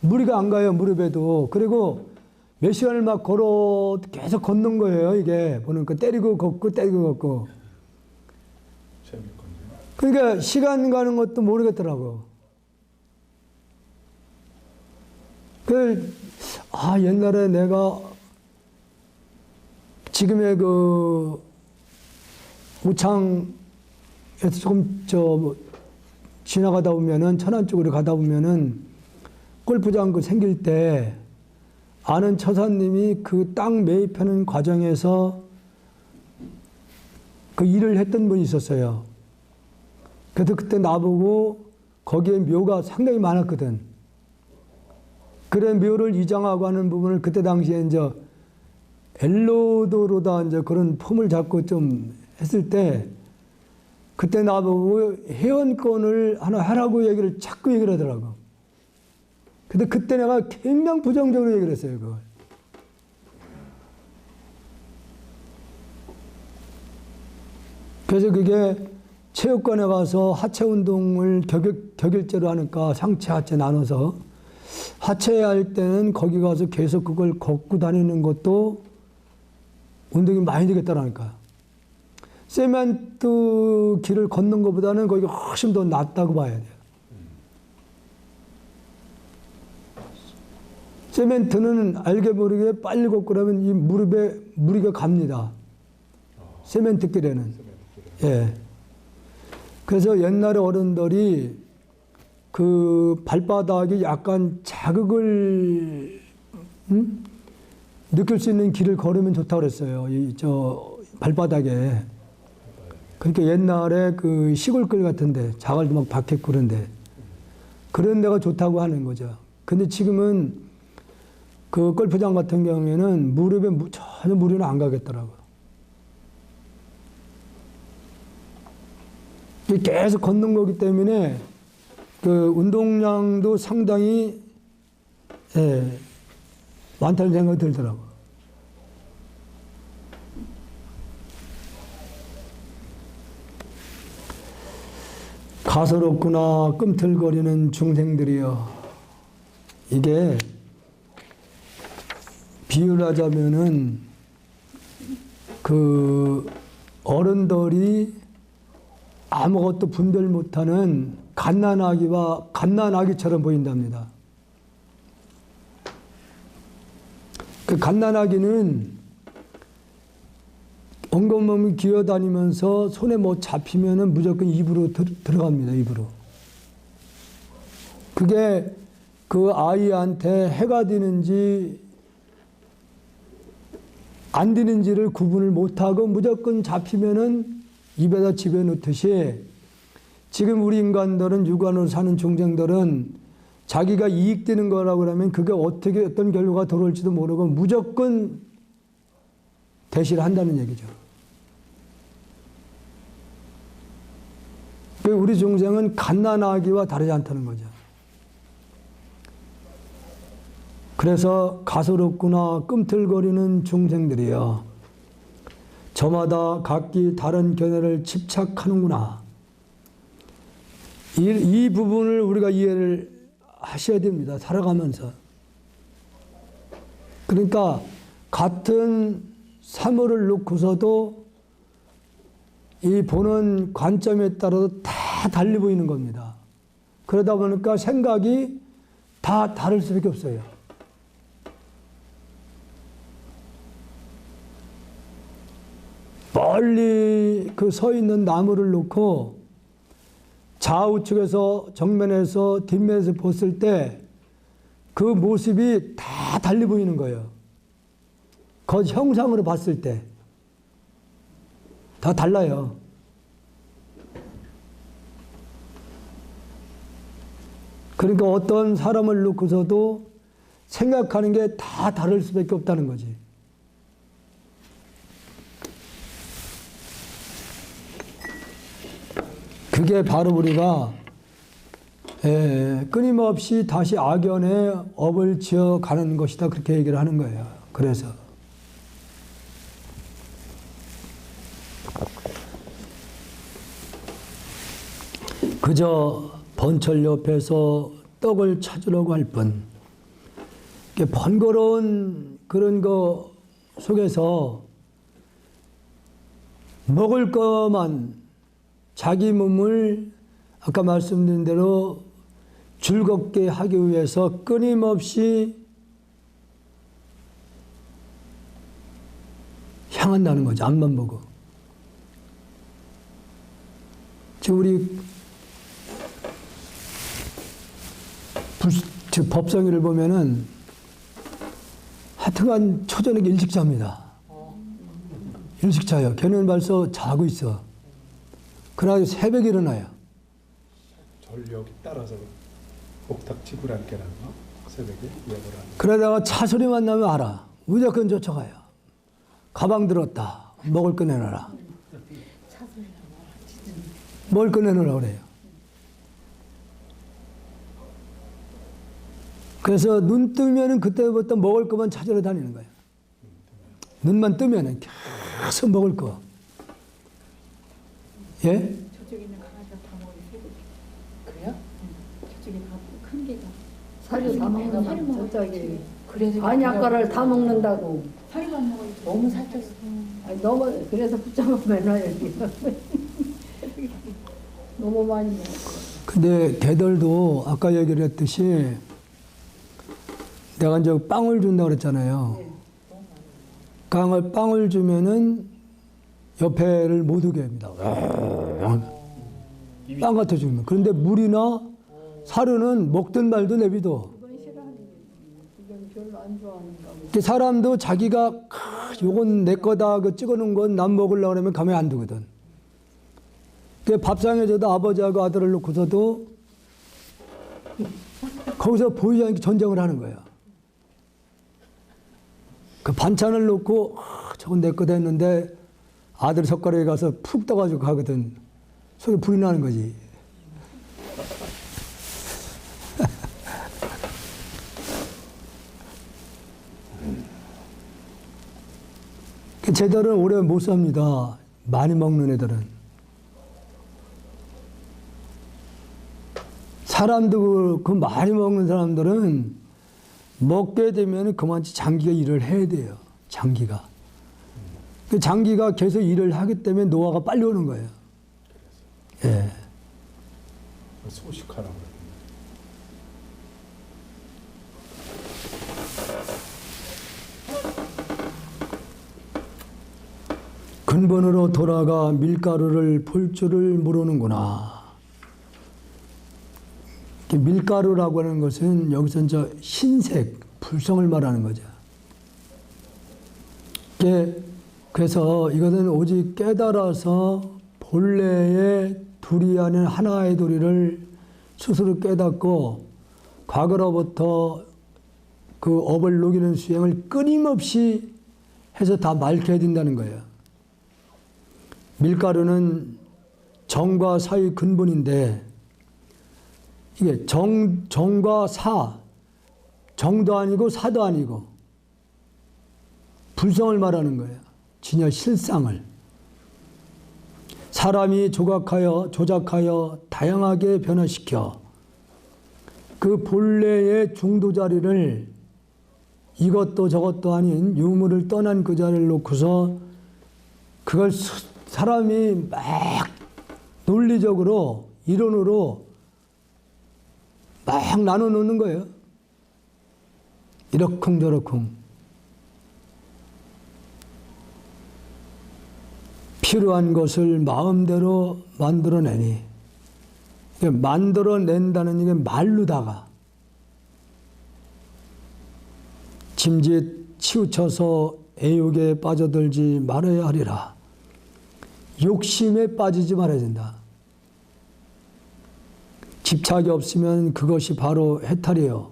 무리가 안 가요, 무릎에도. 그리고 몇 시간을 막 계속 걷는 거예요, 이게. 보니까 때리고 걷고 때리고 걷고. 재밌군요. 그러니까 시간 가는 것도 모르겠더라고. 옛날에 내가 지금의 그 우창에서 조금 지나가다 보면은 천안 쪽으로 가다 보면은 골프장 그 생길 때 아는 처사님이 그 땅 매입하는 과정에서 그 일을 했던 분이 있었어요. 그래서 그때 나보고 거기에 묘가 상당히 많았거든. 그래 묘를 이장하고 하는 부분을 그때 당시에 이제 엘로도로다 이제 그런 폼을 잡고 좀 했을 때 그때 나보고 회원권을 하나 하라고 자꾸 얘기를 하더라고. 근데 그때 내가 굉장히 부정적으로 얘기를 했어요, 그걸. 그래서 그게 체육관에 가서 하체 운동을 격일제로 하니까 상체 하체 나눠서 하체 할 때는 거기 가서 계속 그걸 걷고 다니는 것도 운동이 많이 되겠다라니까. 세멘트 길을 걷는 것보다는 거기가 훨씬 더 낫다고 봐야 돼요. 세멘트는 알게 모르게 빨리 걷고 나면 이 무릎에 무리가 갑니다. 세멘트 길에는. 예. 그래서 옛날에 어른들이 그 발바닥이 약간 자극을 느낄 수 있는 길을 걸으면 좋다고 그랬어요. 발바닥에. 그러니까 옛날에 그 시골길 같은데 자갈도 막 박혔고 그런데 그런 데가 좋다고 하는 거죠. 근데 지금은 그 골프장 같은 경우에는 무릎에 전혀 무리는 안 가겠더라고요. 계속 걷는 거기 때문에 그 운동량도 상당히 많다는 생각이 들더라고요. 가소롭구나 끔틀거리는 중생들이여. 이게 비유를 하자면은 그 어른들이 아무것도 분별 못하는 갓난아기와 갓난아기처럼 보인답니다. 그 갓난아기는 온몸이 기어다니면서 손에 뭐 잡히면은 무조건 입으로 들어갑니다. 입으로. 그게 그 아이한테 해가 되는지 안 되는지를 구분을 못하고 무조건 잡히면은 입에다 집어넣듯이 지금 우리 인간들은 육안으로 사는 중생들은 자기가 이익되는 거라고 그러면 그게 어떻게 어떤 결과가 들어올지도 모르고 무조건 대시를 한다는 얘기죠. 우리 중생은 갓난아기와 다르지 않다는 거죠. 그래서 가소롭구나 끔틀거리는 중생들이여 저마다 각기 다른 견해를 집착하는구나. 이 부분을 우리가 이해를 하셔야 됩니다. 살아가면서. 그러니까 같은 사물을 놓고서도 이 보는 관점에 따라서 다 달리 보이는 겁니다. 그러다 보니까 생각이 다 다를 수밖에 없어요. 멀리 그 서 있는 나무를 놓고 좌우측에서 정면에서 뒷면에서 봤을 때 그 모습이 다 달리 보이는 거예요. 그 형상으로 봤을 때 다 달라요. 그러니까 어떤 사람을 놓고서도 생각하는 게 다 다를 수밖에 없다는 거지. 그게 바로 우리가 끊임없이 다시 악연에 업을 지어 가는 것이다. 그렇게 얘기를 하는 거예요. 그래서 그저 번철 옆에서 떡을 찾으려고 할 뿐, 번거로운 그런 거 속에서 먹을 것만 자기 몸을 아까 말씀드린 대로 즐겁게 하기 위해서 끊임없이 향한다는 거죠. 앞만 보고. 지금 우리 법성이를 보면은 하여튼간 초저녁에 일찍 잡니다. 일찍 자요. 걔는 벌써 자고 있어. 그래가지고 새벽에 일어나요. 전력이 따라서 복탁지구 함께라는 거 새벽에 예보를 하는 거. 그러다가 차 소리만 나면 알아. 무조건 쫓아가요. 가방 들었다. 먹을 거 내놔라. 먹을 거 내놓으라 그래요. 그래서 눈 뜨면은 그때부터 먹을 것만 찾으러 다니는 거예요. 눈만 뜨면은 계속 먹을 거. 예? 저쪽에 있는 강아지가 다 먹어요. 그래요? 저쪽에 큰 개가 사료 다 사료 먹는 먹어요. 저기 그래서 안약과를 다 먹는다고. 사료가 안 먹어요. 너무 살쪘어. 아니, 너무 그래서 붙잡아 매놔요. 너무 많이 먹어. 근데 개들도 아까 얘기를 했듯이 내가 이제 빵을 준다고 그랬잖아요. 빵을 주면은 옆에를 못 오게 합니다. 빵 갖다 주면. 그런데 물이나 사료는 먹든 말든 내비둬. 그건 싫어하는 그건 별로 안 좋아하는가 보지. 그 사람도 자기가 요건 내 거다 그 찍어놓은 건 남 먹으려고 그러면 가만히 안 두거든. 그 밥상에서도 아버지하고 아들을 놓고서도 거기서 보이지 않게 전쟁을 하는 거야. 그 반찬을 놓고 저건 내 거다 했는데 아들 젓가락에 가서 푹 떠가지고 가거든. 속에 불이 나는 거지. 제대로 오래 못 삽니다. 많이 먹는 애들은. 사람도 그 많이 먹는 사람들은 먹게 되면 그만치 장기가 일을 해야 돼요. 장기가. 그 장기가 계속 일을 하기 때문에 노화가 빨리 오는 거예요. 예. 소식하라고 그러는데. 근본으로 돌아가 밀가루를 볼 줄을 모르는구나. 밀가루라고 하는 것은 여기서 저 흰색, 불성을 말하는 거죠. 그래서 이것은 오직 깨달아서 본래의 둘이 아닌 하나의 도리를 스스로 깨닫고 과거로부터 그 업을 녹이는 수행을 끊임없이 해서 다 맑혀야 된다는 거예요. 밀가루는 정과 사의 근본인데 이게 정과 사, 정도 아니고 사도 아니고 불성을 말하는 거예요. 진여 실상을. 사람이 조작하여 다양하게 변화시켜 그 본래의 중도 자리를 이것도 저것도 아닌 유무를 떠난 그 자리를 놓고서 그걸 사람이 막 논리적으로 이론으로 막 나눠 놓는 거예요. 이러쿵저러쿵. 필요한 것을 마음대로 만들어내니, 만들어낸다는 이게 말로다가 짐짓 치우쳐서 애욕에 빠져들지 말아야 하리라. 욕심에 빠지지 말아야 된다. 집착이 없으면 그것이 바로 해탈이에요.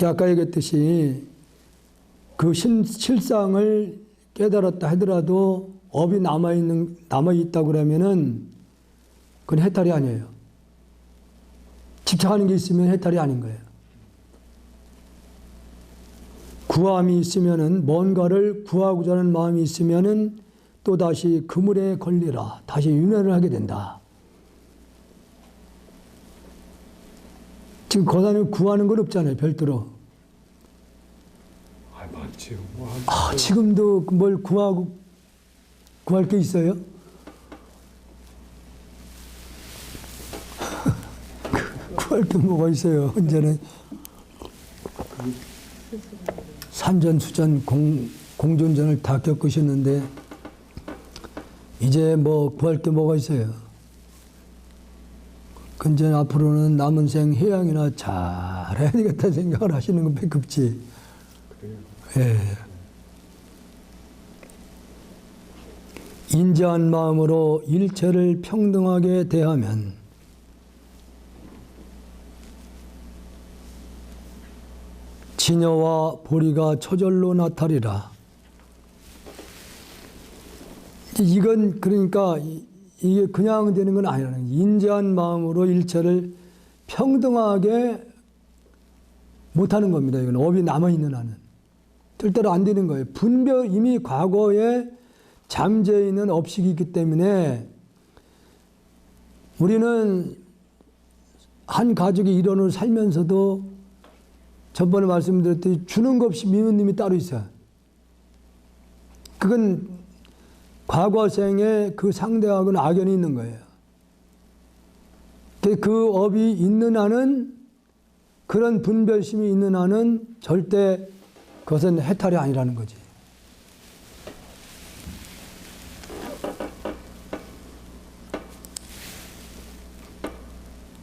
아까 얘기했듯이 그 실상을 깨달았다 하더라도 업이 남아있다고 그러면은 그건 해탈이 아니에요. 집착하는 게 있으면 해탈이 아닌 거예요. 구함이 있으면은 뭔가를 구하고자 하는 마음이 있으면은 또 다시 그물에 걸리라. 다시 윤회를 하게 된다. 지금 거사님 구하는 건 없잖아요, 별도로. 아, 많지요. 뭐 지금도 뭘 구할 게 있어요? 구할 게 뭐가 있어요, 현재는. 산전수전 공존전을 다 겪으셨는데 이제 뭐 구할 게 뭐가 있어요? 근데 앞으로는 남은 생 해양이나 잘해야 되겠다 생각을 하시는 건 밖에 없지. 그래요. 예. 인자한 마음으로 일체를 평등하게 대하면 진여와 보리가 저절로 나타리라. 이건 그러니까 이게 그냥 되는 건 아니라는 거예요. 인자한 마음으로 일체를 평등하게 못하는 겁니다. 이건 업이 남아있는 한은. 절대로 안 되는 거예요. 이미 과거에 잠재해 있는 업식이 있기 때문에 우리는 한 가족의 일원으로 살면서도 전번에 말씀드렸듯이 주는 것 없이 미는 놈이 따로 있어요. 그건 과거생에 그 상대하고는 악연이 있는 거예요. 그 업이 있는 한은, 그런 분별심이 있는 한은 절대 그것은 해탈이 아니라는 거지.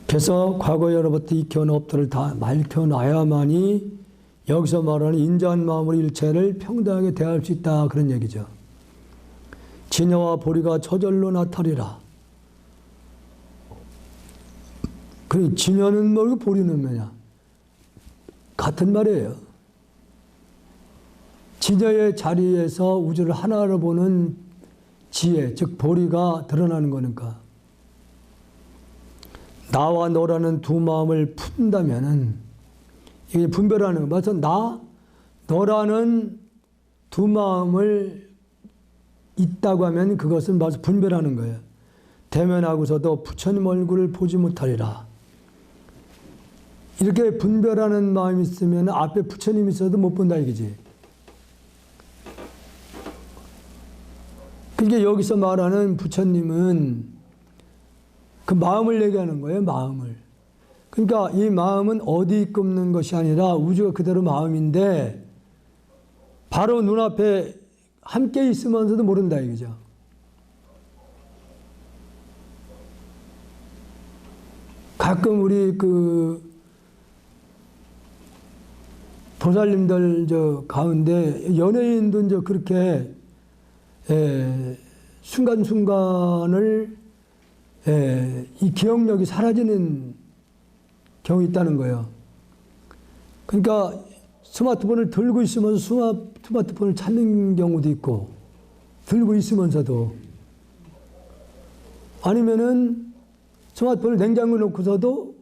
그래서 과거에로부터 익혀온 업들을 다 맑혀놔야만이 여기서 말하는 인자한 마음으로 일체를 평등하게 대할 수 있다, 그런 얘기죠. 진여와 보리가 저절로 나타리라. 그 진여는 뭐고 보리는 뭐냐? 같은 말이에요. 진여의 자리에서 우주를 하나로 보는 지혜, 즉 보리가 드러나는 거니까. 나와 너라는 두 마음을 푼다면은 이게 분별하는 거. 맞아, 나, 너라는 두 마음을 있다고 하면 그것은 맞아 분별하는 거예요. 대면하고서도 부처님 얼굴을 보지 못하리라. 이렇게 분별하는 마음이 있으면 앞에 부처님이 있어도 못 본다 이거지. 그러니까 여기서 말하는 부처님은 그 마음을 얘기하는 거예요, 마음을. 그러니까 이 마음은 어디 꼽는 것이 아니라 우주가 그대로 마음인데 바로 눈앞에 함께 있으면서도 모른다 이거죠. 가끔 우리 그 보살님들 저 가운데 연예인도 이제 그렇게 순간순간을 이 기억력이 사라지는 경우 있다는 거예요. 그러니까 스마트폰을 들고 있으면서 스마트폰을 찾는 경우도 있고, 들고 있으면서도, 아니면은 스마트폰을 냉장고에 놓고서도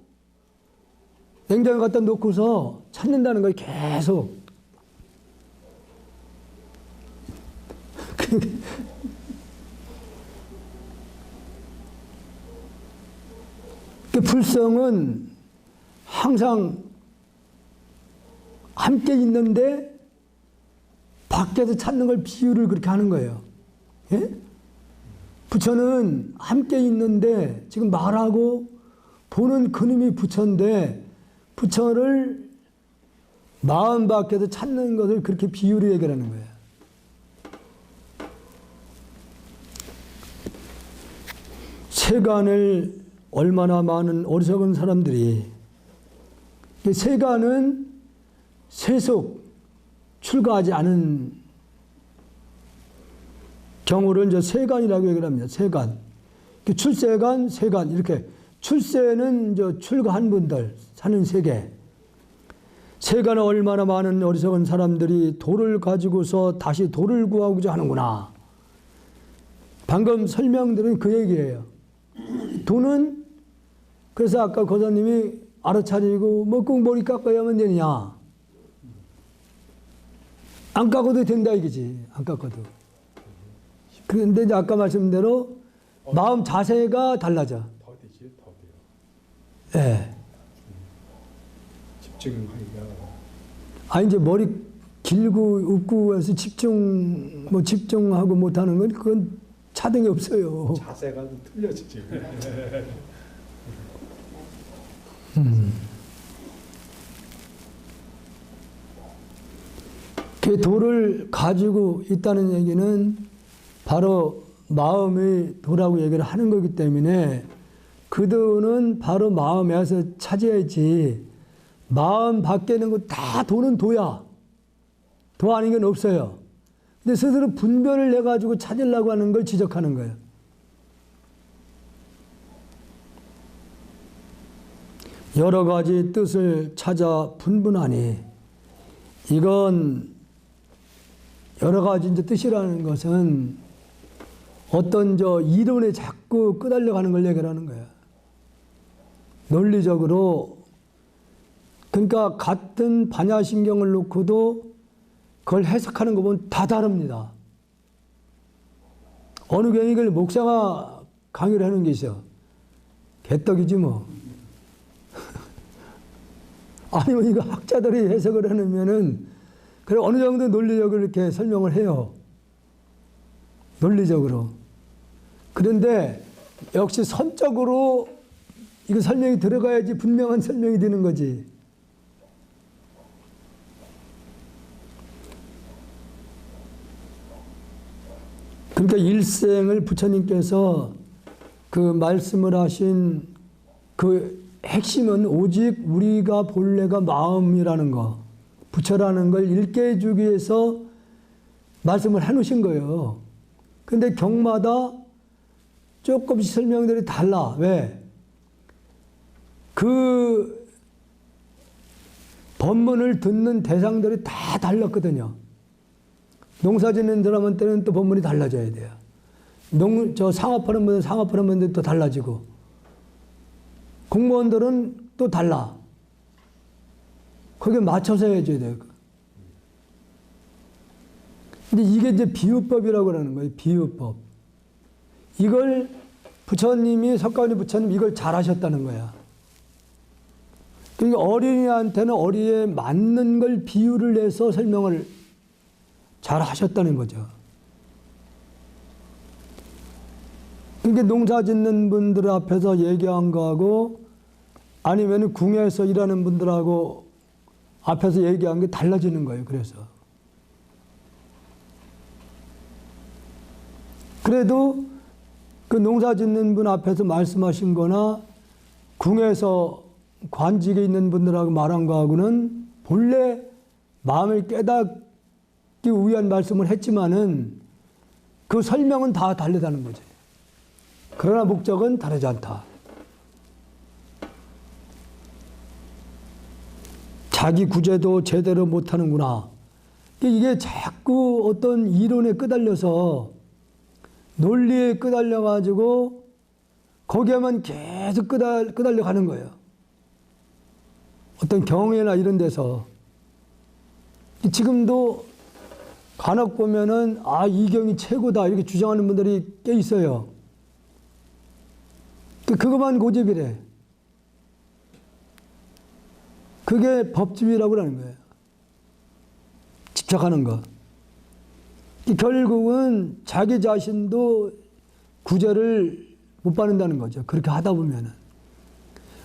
냉장고에 갖다 놓고서 찾는다는 거예요, 계속. 그 불성은 항상 함께 있는데 밖에서 찾는 걸 비유를 그렇게 하는 거예요. 예? 부처는 함께 있는데 지금 말하고 보는 그놈이 부처인데 부처를 마음 밖에서 찾는 것을 그렇게 비유로 얘기하는 거예요. 세간을 얼마나 많은 어리석은 사람들이, 세간은 세속 출가하지 않은 경우를 이제 세간이라고 얘기를 합니다. 세간. 출세간, 세간, 이렇게. 출세는 이제 출가한 분들 사는 세계. 세간은 얼마나 많은 어리석은 사람들이 돌을 가지고서 다시 돌을 구하고자 하는구나. 방금 설명드린 그 얘기예요. 돈은, 그래서 아까 고사님이 알아차리고 뭐 꼭 머리 깎아야 하면 되느냐. 안 깎아도 된다 이거지. 안 깎아도. 그런데 이제 아까 말씀드린 대로 마음 자세가 달라져. 더 되지, 더 돼요. 예. 집중하기가. 아, 이제 머리 길고 웃고 해서 집중하고 못하는 건 그건 차등이 없어요. 자세가 좀 틀려지지. 그 돌을 가지고 있다는 얘기는 바로 마음의 도라고 얘기를 하는 거기 때문에 그 도는 바로 마음에서 찾아야지. 마음 밖에 있는 거 다 도는 도야. 도 아닌 건 없어요. 근데 스스로 분별을 해가지고 찾으려고 하는 걸 지적하는 거예요. 여러 가지 뜻을 찾아 분분하니, 이건 여러 가지 이제 뜻이라는 것은 어떤 이론에 자꾸 끄달려 가는 걸 얘기하는 거예요. 논리적으로. 그러니까 같은 반야신경을 놓고도 그걸 해석하는 거 보면 다 다릅니다. 어느 경우 이걸 목사가 강의를 하는 게 있어. 개떡이지 뭐. 아니면 이거 학자들이 해석을 해놓으면은, 그래 어느 정도 논리적으로 이렇게 설명을 해요. 논리적으로. 그런데 역시 선적으로 이거 설명이 들어가야지 분명한 설명이 되는 거지. 그러니까 일생을 부처님께서 그 말씀을 하신 그 핵심은 오직 우리가 본래가 마음이라는 거, 부처라는 걸 읽게 해주기 위해서 말씀을 해놓으신 거예요. 근데 경마다 조금씩 설명들이 달라. 왜? 그 법문을 듣는 대상들이 다 달랐거든요. 농사 짓는 사람한테는 또 법문이 달라져야 돼요. 상업하는 분은 상업하는 분들 또 달라지고, 공무원들은 또 달라. 거기에 맞춰서 해줘야 돼요. 근데 이게 이제 비유법이라고 그러는 거예요. 비유법. 이걸 부처님이, 석가모니 부처님 이걸 잘하셨다는 거야. 그러니까 어린이한테는 어린이에 맞는 걸 비유를 해서 설명을 잘 하셨다는 거죠. 그러니까 농사 짓는 분들 앞에서 얘기한 거하고 아니면 궁에서 일하는 분들하고 앞에서 얘기한 게 달라지는 거예요. 그래도 그 농사 짓는 분 앞에서 말씀하신 거나 궁에서 관직에 있는 분들하고 말한 거하고는 본래 마음을 깨닫기 위한 말씀을 했지만은 그 설명은 다 다르다는 거지. 그러나 목적은 다르지 않다. 자기 구제도 제대로 못하는구나. 이게 자꾸 어떤 이론에 끄달려서 논리에 끄달려가지고 거기에만 계속 끄달려 가는 거예요. 어떤 경애나 이런 데서. 지금도 간혹 보면은 이 경이 최고다 이렇게 주장하는 분들이 꽤 있어요. 그것만 고집이래. 그게 법집이라고 하는 거예요. 집착하는 거. 결국은 자기 자신도 구제를 못 받는다는 거죠. 그렇게 하다 보면은.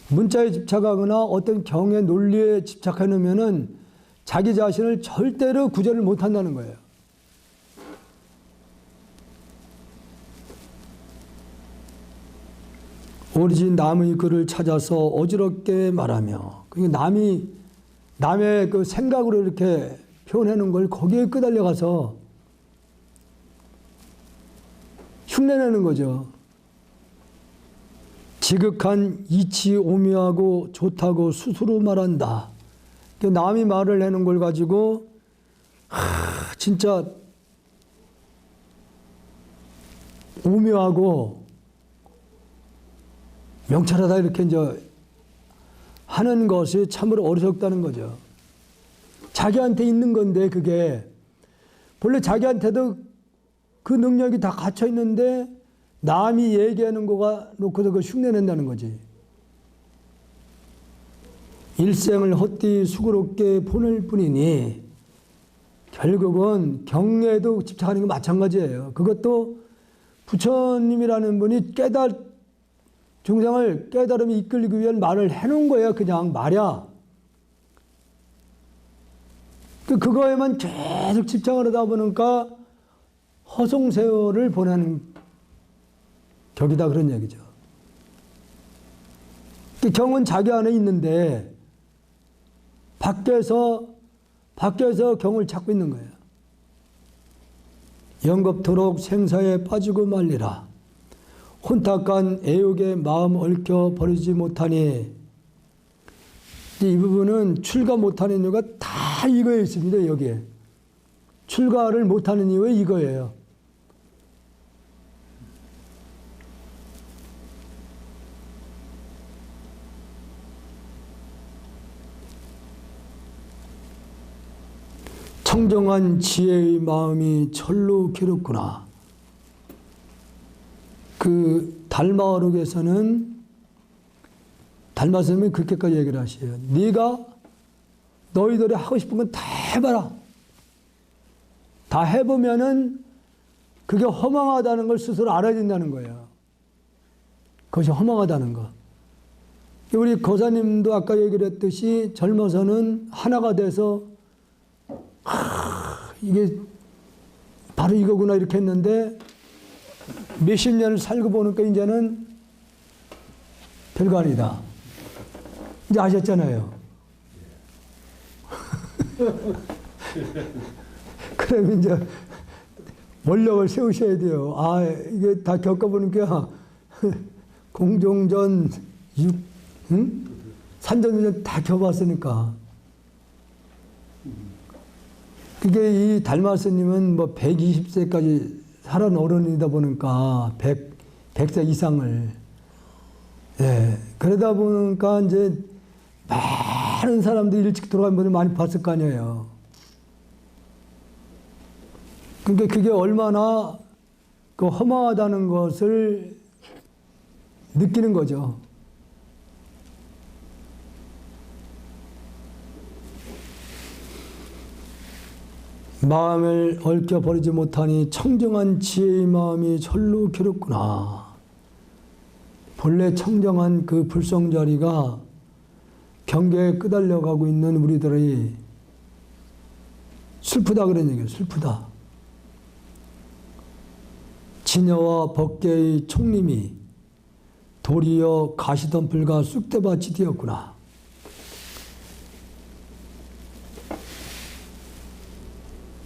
문자에 집착하거나 어떤 경의 논리에 집착해 놓으면은 자기 자신을 절대로 구제를 못 한다는 거예요. 오로지 남의 글을 찾아서 어지럽게 말하며, 남의 그 생각으로 이렇게 표현해 놓은 걸 거기에 끄달려가서 흉내내는 거죠. 지극한 이치 오묘하고 좋다고 스스로 말한다. 남이 말을 해놓은 걸 가지고 진짜 오묘하고 명철하다 이렇게 이제 하는 것이 참으로 어리석다는 거죠. 자기한테 있는 건데 그게 본래 자기한테도 그 능력이 다 갇혀 있는데 남이 얘기하는 거가 놓고서 그 흉내낸다는 거지. 일생을 헛되이 수고롭게 보낼 뿐이니 결국은 경애에도 집착하는 게 마찬가지예요. 그것도 부처님이라는 분이 중생을 깨달음에 이끌기 위한 말을 해놓은 거예요. 그냥 말이야. 그거에만 계속 집착을 하다 보니까 허송세월을 보내는 격이다 그런 얘기죠. 경은 자기 안에 있는데 밖에서 경을 찾고 있는 거예요. 영겁토록 생사에 빠지고 말리라. 혼탁한 애욕에 마음 얽혀 버리지 못하니. 이 부분은 출가 못하는 이유가 다 이거에 있습니다. 여기에. 출가를 못하는 이유가 이거예요. 청정한 지혜의 마음이 철로 괴롭구나. 그 달마어록에서는 달마 스님이 그렇게까지 얘기를 하셔요. 네가 너희들이 하고 싶은 건 다 해봐라. 다 해보면은 그게 허망하다는 걸 스스로 알아야 된다는 거예요. 그것이 허망하다는 거. 우리 고사님도 아까 얘기를 했듯이 젊어서는 하나가 돼서 이게 바로 이거구나 이렇게 했는데 몇십 년을 살고 보니까 이제는 별거 아니다. 이제 아셨잖아요. 그러면 이제 원력을 세우셔야 돼요. 이게 다 겪어보니까 공종전, 산전전 다 겪어봤으니까. 그게 이 달마 스님은 뭐 120세까지 살은 어른이다 보니까 100세 이상을. 예. 그러다 보니까 이제 많은 사람들이 일찍 돌아간 분들 많이 봤을 거 아니에요. 그러니까 그게 얼마나 그 허망하다는 것을 느끼는 거죠. 마음을 얽혀 버리지 못하니 청정한 지혜의 마음이 절로 괴롭구나. 본래 청정한 그 불성자리가 경계에 끄달려가고 있는 우리들의 슬프다 그런 얘기예요. 슬프다. 진여와 법계의 총림이 돌이여 가시덤불과 쑥대밭이 되었구나.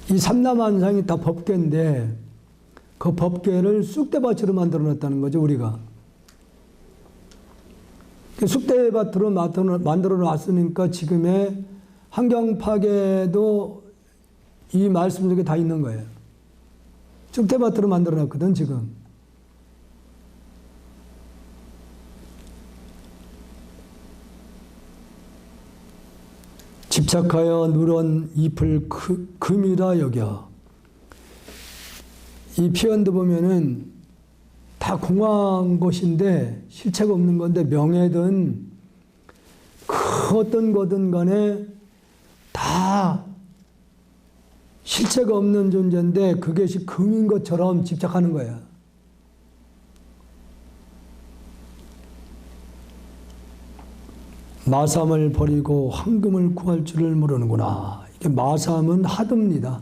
이 삼라만상이 다 법궤인데 그 법궤를 쑥대밭으로 만들어 놨다는 거죠, 우리가. 쑥대밭으로 만들어 놨으니까 지금의 환경 파괴도 이 말씀 속에 다 있는 거예요. 쑥대밭으로 만들어 놨거든, 지금. 집착하여 누런 잎을 금이라 여겨. 이 표현도 보면은 다 공허한 것인데 실체가 없는 건데 명예든 그 어떤 거든 간에 다 실체가 없는 존재인데 그것이 금인 것처럼 집착하는 거야. 마삼을 버리고 황금을 구할 줄을 모르는구나. 이게 마삼은 하드입니다.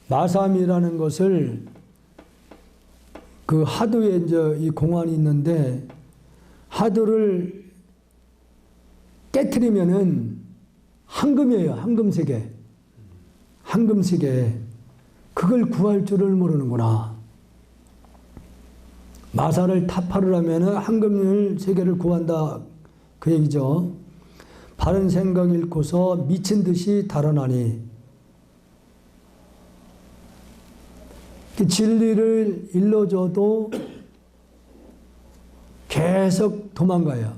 마삼이라는 것을 그 하드에 이제 이 공안이 있는데 하드를 깨트리면은 황금이에요. 황금세계. 황금세계. 그걸 구할 줄을 모르는구나. 마사를 타파를 하면은 황금을 세계를 구한다. 그 얘기죠. 바른 생각 잃고서 미친 듯이 달아나니. 진리를 일러줘도 계속 도망가요.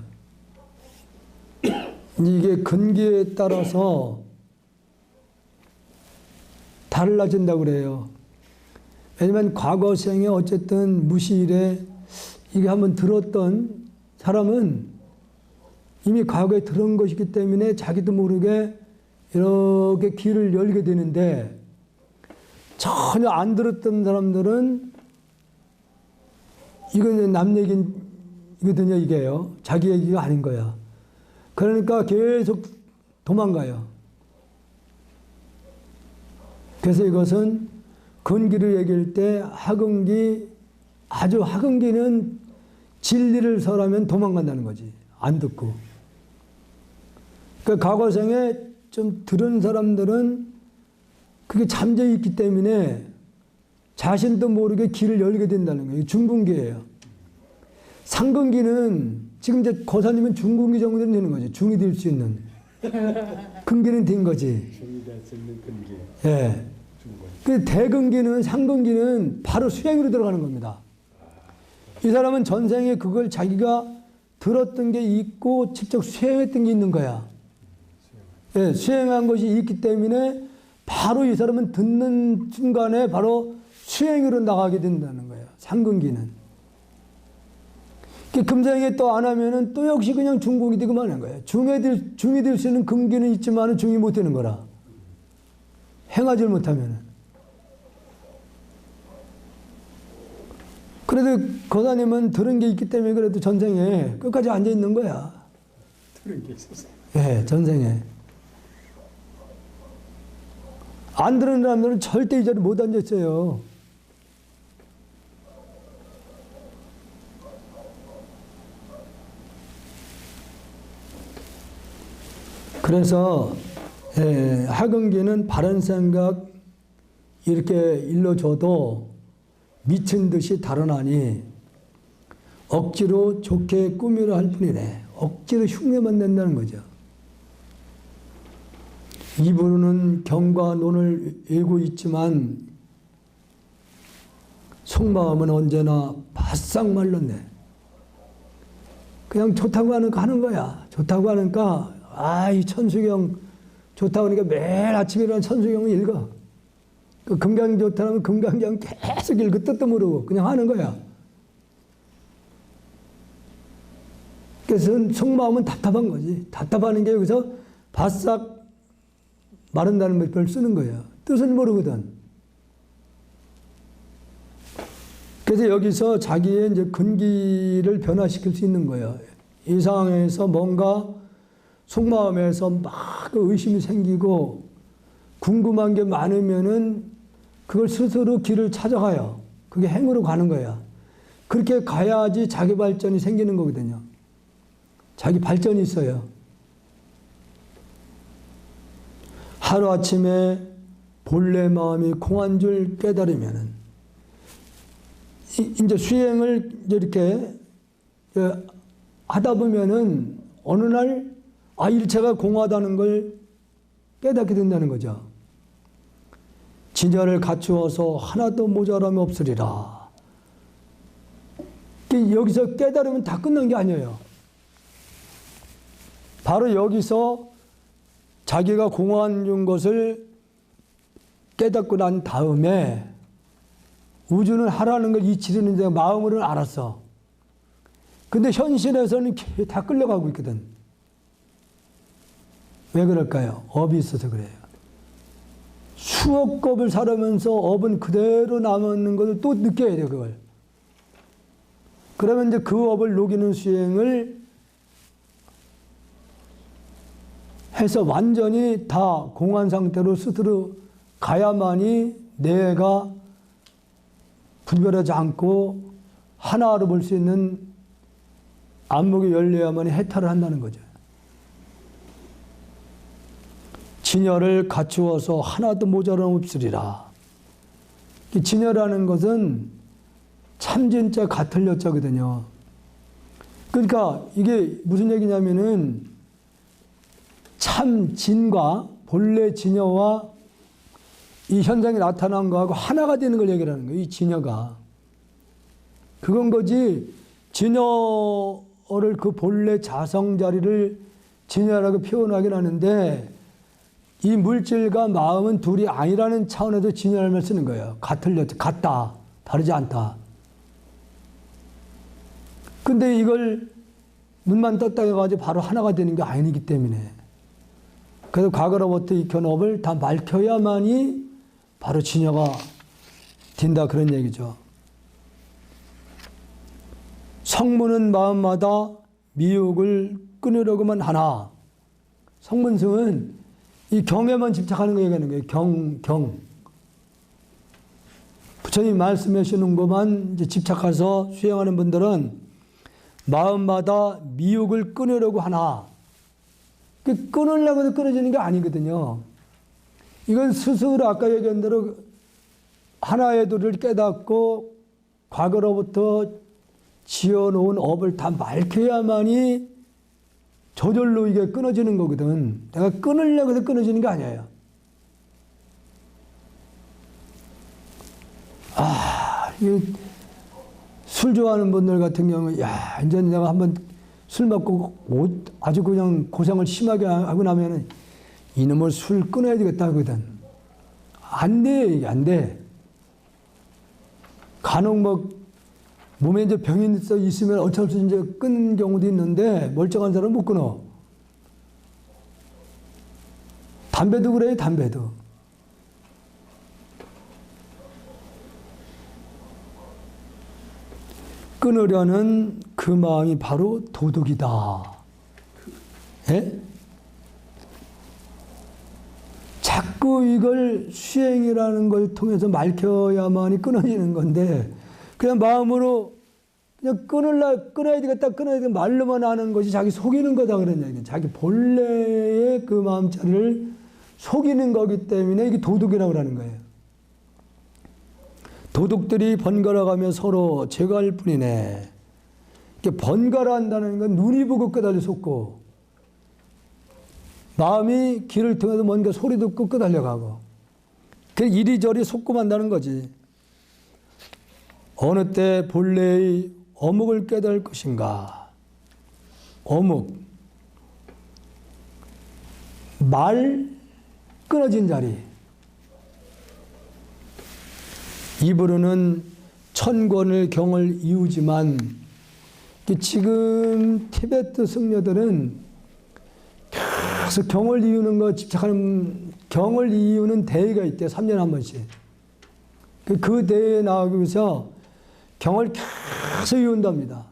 이게 근기에 따라서 달라진다고 그래요. 왜냐면 과거 생에 어쨌든 무시일에 이게 한번 들었던 사람은 이미 과거에 들은 것이기 때문에 자기도 모르게 이렇게 귀를 열게 되는데 전혀 안 들었던 사람들은 이건 남 얘기거든요, 이게요. 자기 얘기가 아닌 거야. 그러니까 계속 도망가요. 그래서 이것은 근기를 얘기할 때 하근기, 아주 하근기는 진리를 설하면 도망간다는 거지. 안 듣고. 그러니까 과거생에 좀 들은 사람들은 그게 잠재 있기 때문에 자신도 모르게 길을 열게 된다는 거예요. 중근기예요. 상근기는 지금 이제 고사님은 중근기 정도는 되는 거죠. 중이 될 수 있는. 근기는 된 거지. 중이 될 수 있는 근기. 예. 그 대근기는 상근기는 바로 수행으로 들어가는 겁니다. 이 사람은 전생에 그걸 자기가 들었던 게 있고 직접 수행했던 게 있는 거야. 예, 수행한 것이 있기 때문에 바로 이 사람은 듣는 순간에 바로 수행으로 나가게 된다는 거예요. 상근기는. 금생에 또 안 하면은 또 역시 그냥 중공이 되고 마는 거예요. 중이 될 수 있는 근기는 있지만 중이 못 되는 거라. 행하지 못하면은. 그래도 거사님은 들은 게 있기 때문에 그래도 전생에 끝까지 앉아 있는 거야. 들은 게 있었어. 예, 전생에. 안 들은 사람들은 절대 이 자리에 못 앉았어요. 그래서 하근기는 바른 생각 이렇게 일러줘도 미친 듯이 달아나니 억지로 좋게 꾸미려 할 뿐이래. 억지로 흉내만 낸다는 거죠. 입으로는 경과 논을 외우고 있지만 속마음은 언제나 바싹 말랐네. 그냥 좋다고 하는 거야. 좋다고 하니까 이 천수경 좋다고 하니까 매일 아침에 일어나 천수경을 읽어. 그 금강이 좋다면 금강경 계속 읽고 뜻도 모르고 그냥 하는 거야. 그래서 속마음은 답답한 거지. 답답하는 게 여기서 바싹 마른다는 말을 쓰는 거예요. 뜻은 모르거든. 그래서 여기서 자기의 이제 근기를 변화시킬 수 있는 거예요. 이 상황에서 뭔가 속마음에서 막 의심이 생기고 궁금한 게 많으면은 그걸 스스로 길을 찾아가요. 그게 행으로 가는 거야. 그렇게 가야지 자기 발전이 생기는 거거든요. 자기 발전이 있어요. 하루아침에 본래 마음이 공한 줄 깨달으면은 이제 수행을 이렇게 하다 보면은 어느 날 일체가 공하다는 걸 깨닫게 된다는 거죠. 진열을 갖추어서 하나도 모자람이 없으리라. 여기서 깨달으면 다 끝난 게 아니에요. 바로 여기서 자기가 공한 것을 깨닫고 난 다음에 우주는 하라는 걸 이치르는데 마음으로는 알았어. 근데 현실에서는 다 끌려가고 있거든. 왜 그럴까요? 업이 있어서 그래요. 수억 겁을 살아면서 업은 그대로 남아있는 것을 또 느껴야 돼요, 그걸. 그러면 이제 그 업을 녹이는 수행을 해서 완전히 다 공한 상태로 스스로 가야만이 내가 분별하지 않고 하나로 볼 수 있는 안목이 열려야만이 해탈을 한다는 거죠. 진열을 갖추어서 하나도 모자람 없으리라. 진열하는 것은 참진자 같을 여자거든요. 그러니까 이게 무슨 얘기냐면은 참진과 본래 진여와 이 현상이 나타난 거하고 하나가 되는 걸 얘기하는 거예요. 이 진여가. 그건 거지 진여를 그 본래 자성 자리를 진여라고 표현하긴 하는데 이 물질과 마음은 둘이 아니라는 차원에서 진여를 쓰는 거예요. 같다. 다르지 않다. 근데 이걸 눈만 떴다 해가지고 바로 하나가 되는 게 아니기 때문에 그래서 과거로부터 익혀놓은 업을 다 밝혀야만이 바로 진여가 된다 그런 얘기죠. 성문은 마음마다 미혹을 끊으려고만 하나. 성문승은 이 경에만 집착하는 거 얘기하는 거예요. 경. 부처님 말씀하시는 것만 이제 집착해서 수행하는 분들은 마음마다 미혹을 끊으려고 하나. 끊으려고 해서 끊어지는 게 아니거든요. 이건 스스로 아까 얘기한 대로 하나의 도를 깨닫고 과거로부터 지어놓은 업을 다 밝혀야만이 저절로 이게 끊어지는 거거든. 내가 끊으려고 해서 끊어지는 게 아니에요. 술 좋아하는 분들 같은 경우는 이제 내가 한번 술 먹고 아주 그냥 고생을 심하게 하고 나면은 이놈을 술 끊어야 되겠다 하거든. 안 돼, 이게 안 돼. 간혹 몸에 이제 병이 있으면 어쩔 수 없이 이제 끊는 경우도 있는데 멀쩡한 사람은 못 끊어. 담배도 그래요, 담배도. 끊으려는 그 마음이 바로 도덕이다. 예? 자꾸 이걸 수행이라는 걸 통해서 밝혀야만이 끊어지는 건데 그냥 마음으로 그냥 끊어야 되겠다, 끊어야 되겠다 말로만 하는 것이 자기 속이는 거다 그런 얘기예요. 자기 본래의 그 마음자리를 속이는 거기 때문에 이게 도둑이라고 하는 거예요. 도둑들이 번갈아가며 서로 제거할 뿐이네. 이렇게 번갈아 한다는 건 눈이 보고 끄달려 속고 마음이 귀를 통해서 뭔가 소리 듣고 끄달려가고 그 이리저리 속고 만다는 거지. 어느 때 본래의 어묵을 깨달을 것인가. 어묵. 말 끊어진 자리. 입으로는 천권을 경을 이우지만 지금 티베트 승려들은 계속 경을 이우는 거 집착하는 경을 이우는 대회가 있대요. 3년에 한 번씩. 그 대회에 나가기 위해서 경을 계속 이운답니다.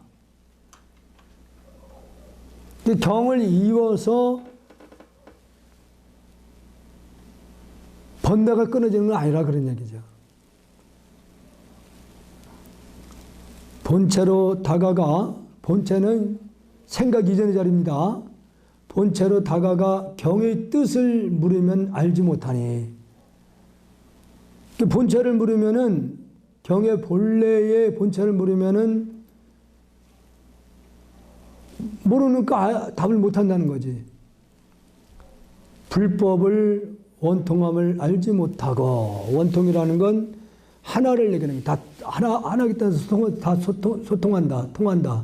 경을 이어서 번뇌가 끊어지는 건 아니라 그런 얘기죠. 본체로 다가가, 본체는 생각 이전의 자리입니다. 본체로 다가가 경의 뜻을 물으면 알지 못하니, 본체를 물으면은, 경의 본래의 본체를 물으면은 모르니까 답을 못한다는 거지. 불법을 원통함을 알지 못하고, 원통이라는 건 하나를 얘기하는 거다. 하나기 때문에 소통한다, 통한다.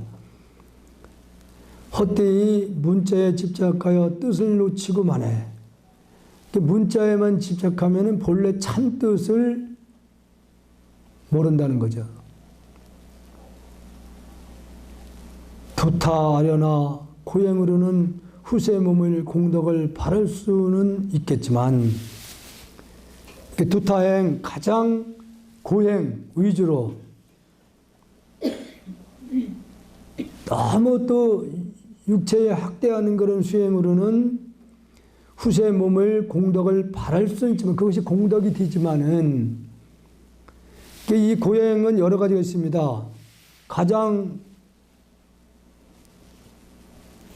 헛되이 문자에 집착하여 뜻을 놓치고 마네. 문자에만 집착하면 본래 참 뜻을 모른다는 거죠. 두타하려나 고행으로는 후세 몸을 공덕을 바랄 수는 있겠지만, 두타행 가장 고행 위주로 너무 또 육체에 학대하는 그런 수행으로는 후세 몸을 공덕을 바랄 수는 있지만, 그것이 공덕이 되지만은, 이 고행은 여러 가지가 있습니다. 가장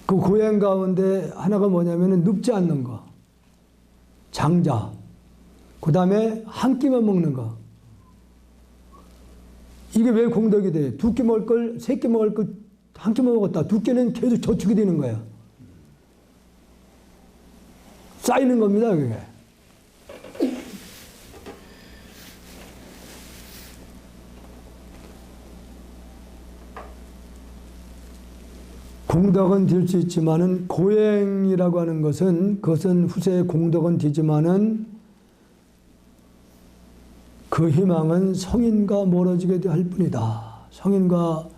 그 고행 가운데 하나가 뭐냐면은 눕지 않는 거, 장자. 그 다음에 한 끼만 먹는 거. 이게 왜 공덕이 돼? 두 끼 먹을 걸, 세 끼 먹을 걸 한 끼만 먹었다. 두 끼는 계속 저축이 되는 거야. 쌓이는 겁니다, 그게. 공덕은 될 수 있지만은, 고행이라고 하는 것은, 그것은 후세의 공덕은 되지만은 그 희망은 성인과 멀어지게 할 뿐이다. 성인과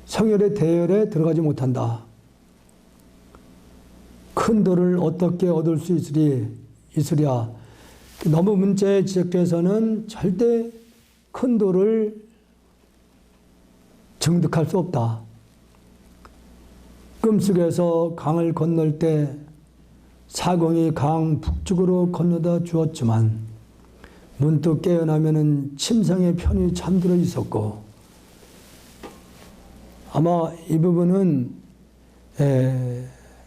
성열의 대열에 들어가지 못한다. 큰 도를 어떻게 얻을 수 있으랴. 너무 문자에 지적해서는 절대 큰 도를 증득할 수 없다. 꿈속에서 강을 건널 때 사공이 강 북쪽으로 건너다 주었지만, 문득 깨어나면은 침상에 편히 잠들어 있었고, 아마 이 부분은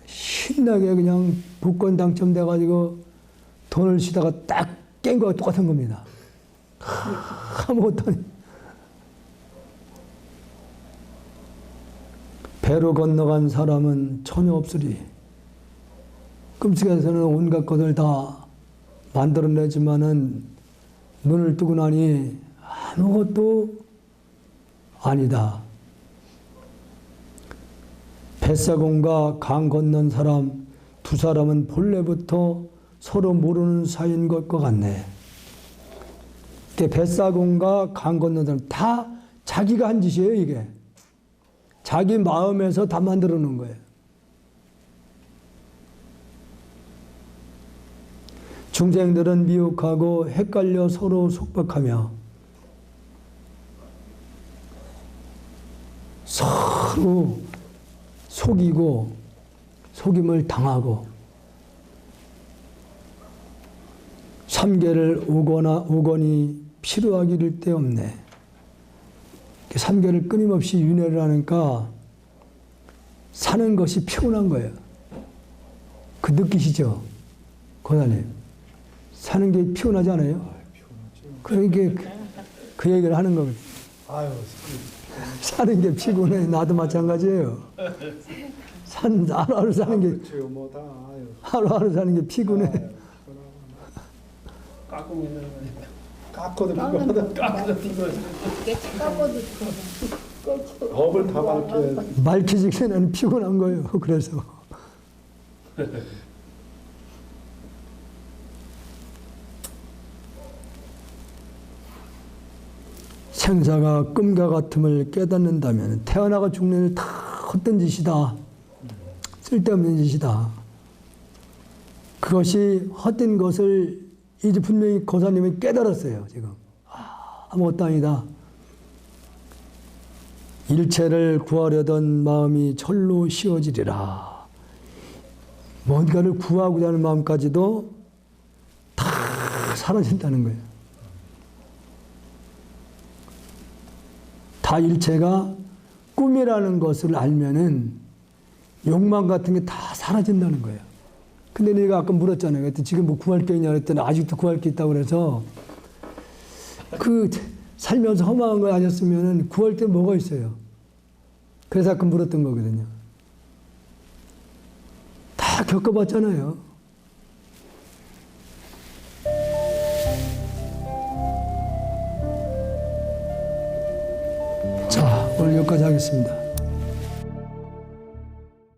신나게 그냥 복권 당첨돼가지고 돈을 쉬다가 딱 깬 거와 똑같은 겁니다. 아무것도 아니. 배로 건너간 사람은 전혀 없으리. 꿈속에서는 온갖 것을 다 만들어내지만은 눈을 뜨고 나니 아무것도 아니다. 뱃사공과 강 건넌 사람 두 사람은 본래부터 서로 모르는 사이인 것 같네. 뱃사공과 강 건넌 사람 다 자기가 한 짓이에요, 이게. 자기 마음에서 다 만들어 놓은 거예요. 중생들은 미혹하고 헷갈려 서로 속박하며 서로 속이고 속임을 당하고 삼계를 오거니 필요하기를 데 없네. 삼계를 끊임없이 윤회를 하니까 사는 것이 피곤한 거예요. 그 느끼시죠? 고사님. 사는 게 피곤하지 않아요? 그러니까 그 얘기를 하는 겁니다. 아유, 사는 게 피곤해. 나도 마찬가지예요. 하루하루 사는 게, 그렇죠, 뭐다. 아유. 하루하루 사는 게 피곤해. 깎고 있는 거니까. 깎아도 깎는 피곤하다. 깎아도 피곤해. 깎아도 법을 다 밝혀야지. 말키지 전에는 피곤한 거예요. 그래서. 생사가 꿈과 같음을 깨닫는다면 태어나가 죽는 일 다 헛된 짓이다. 쓸데없는 짓이다. 그것이 헛된 것을 이제 분명히 고사님이 깨달았어요. 지금. 아무것도 아니다. 일체를 구하려던 마음이 절로 쉬워지리라. 뭔가를 구하고자 하는 마음까지도 다 사라진다는 거예요. 다 일체가 꿈이라는 것을 알면은 욕망 같은 게 다 사라진다는 거예요. 근데 내가 아까 물었잖아요. 그랬더니 지금 뭐 구할 게 있냐 그랬더니 아직도 구할 게 있다고 그래서 그 살면서 허망한 거 아니었으면은 구할 때 뭐가 있어요? 그래서 아까 물었던 거거든요. 다 겪어봤잖아요. 자, 오늘 여기까지 하겠습니다.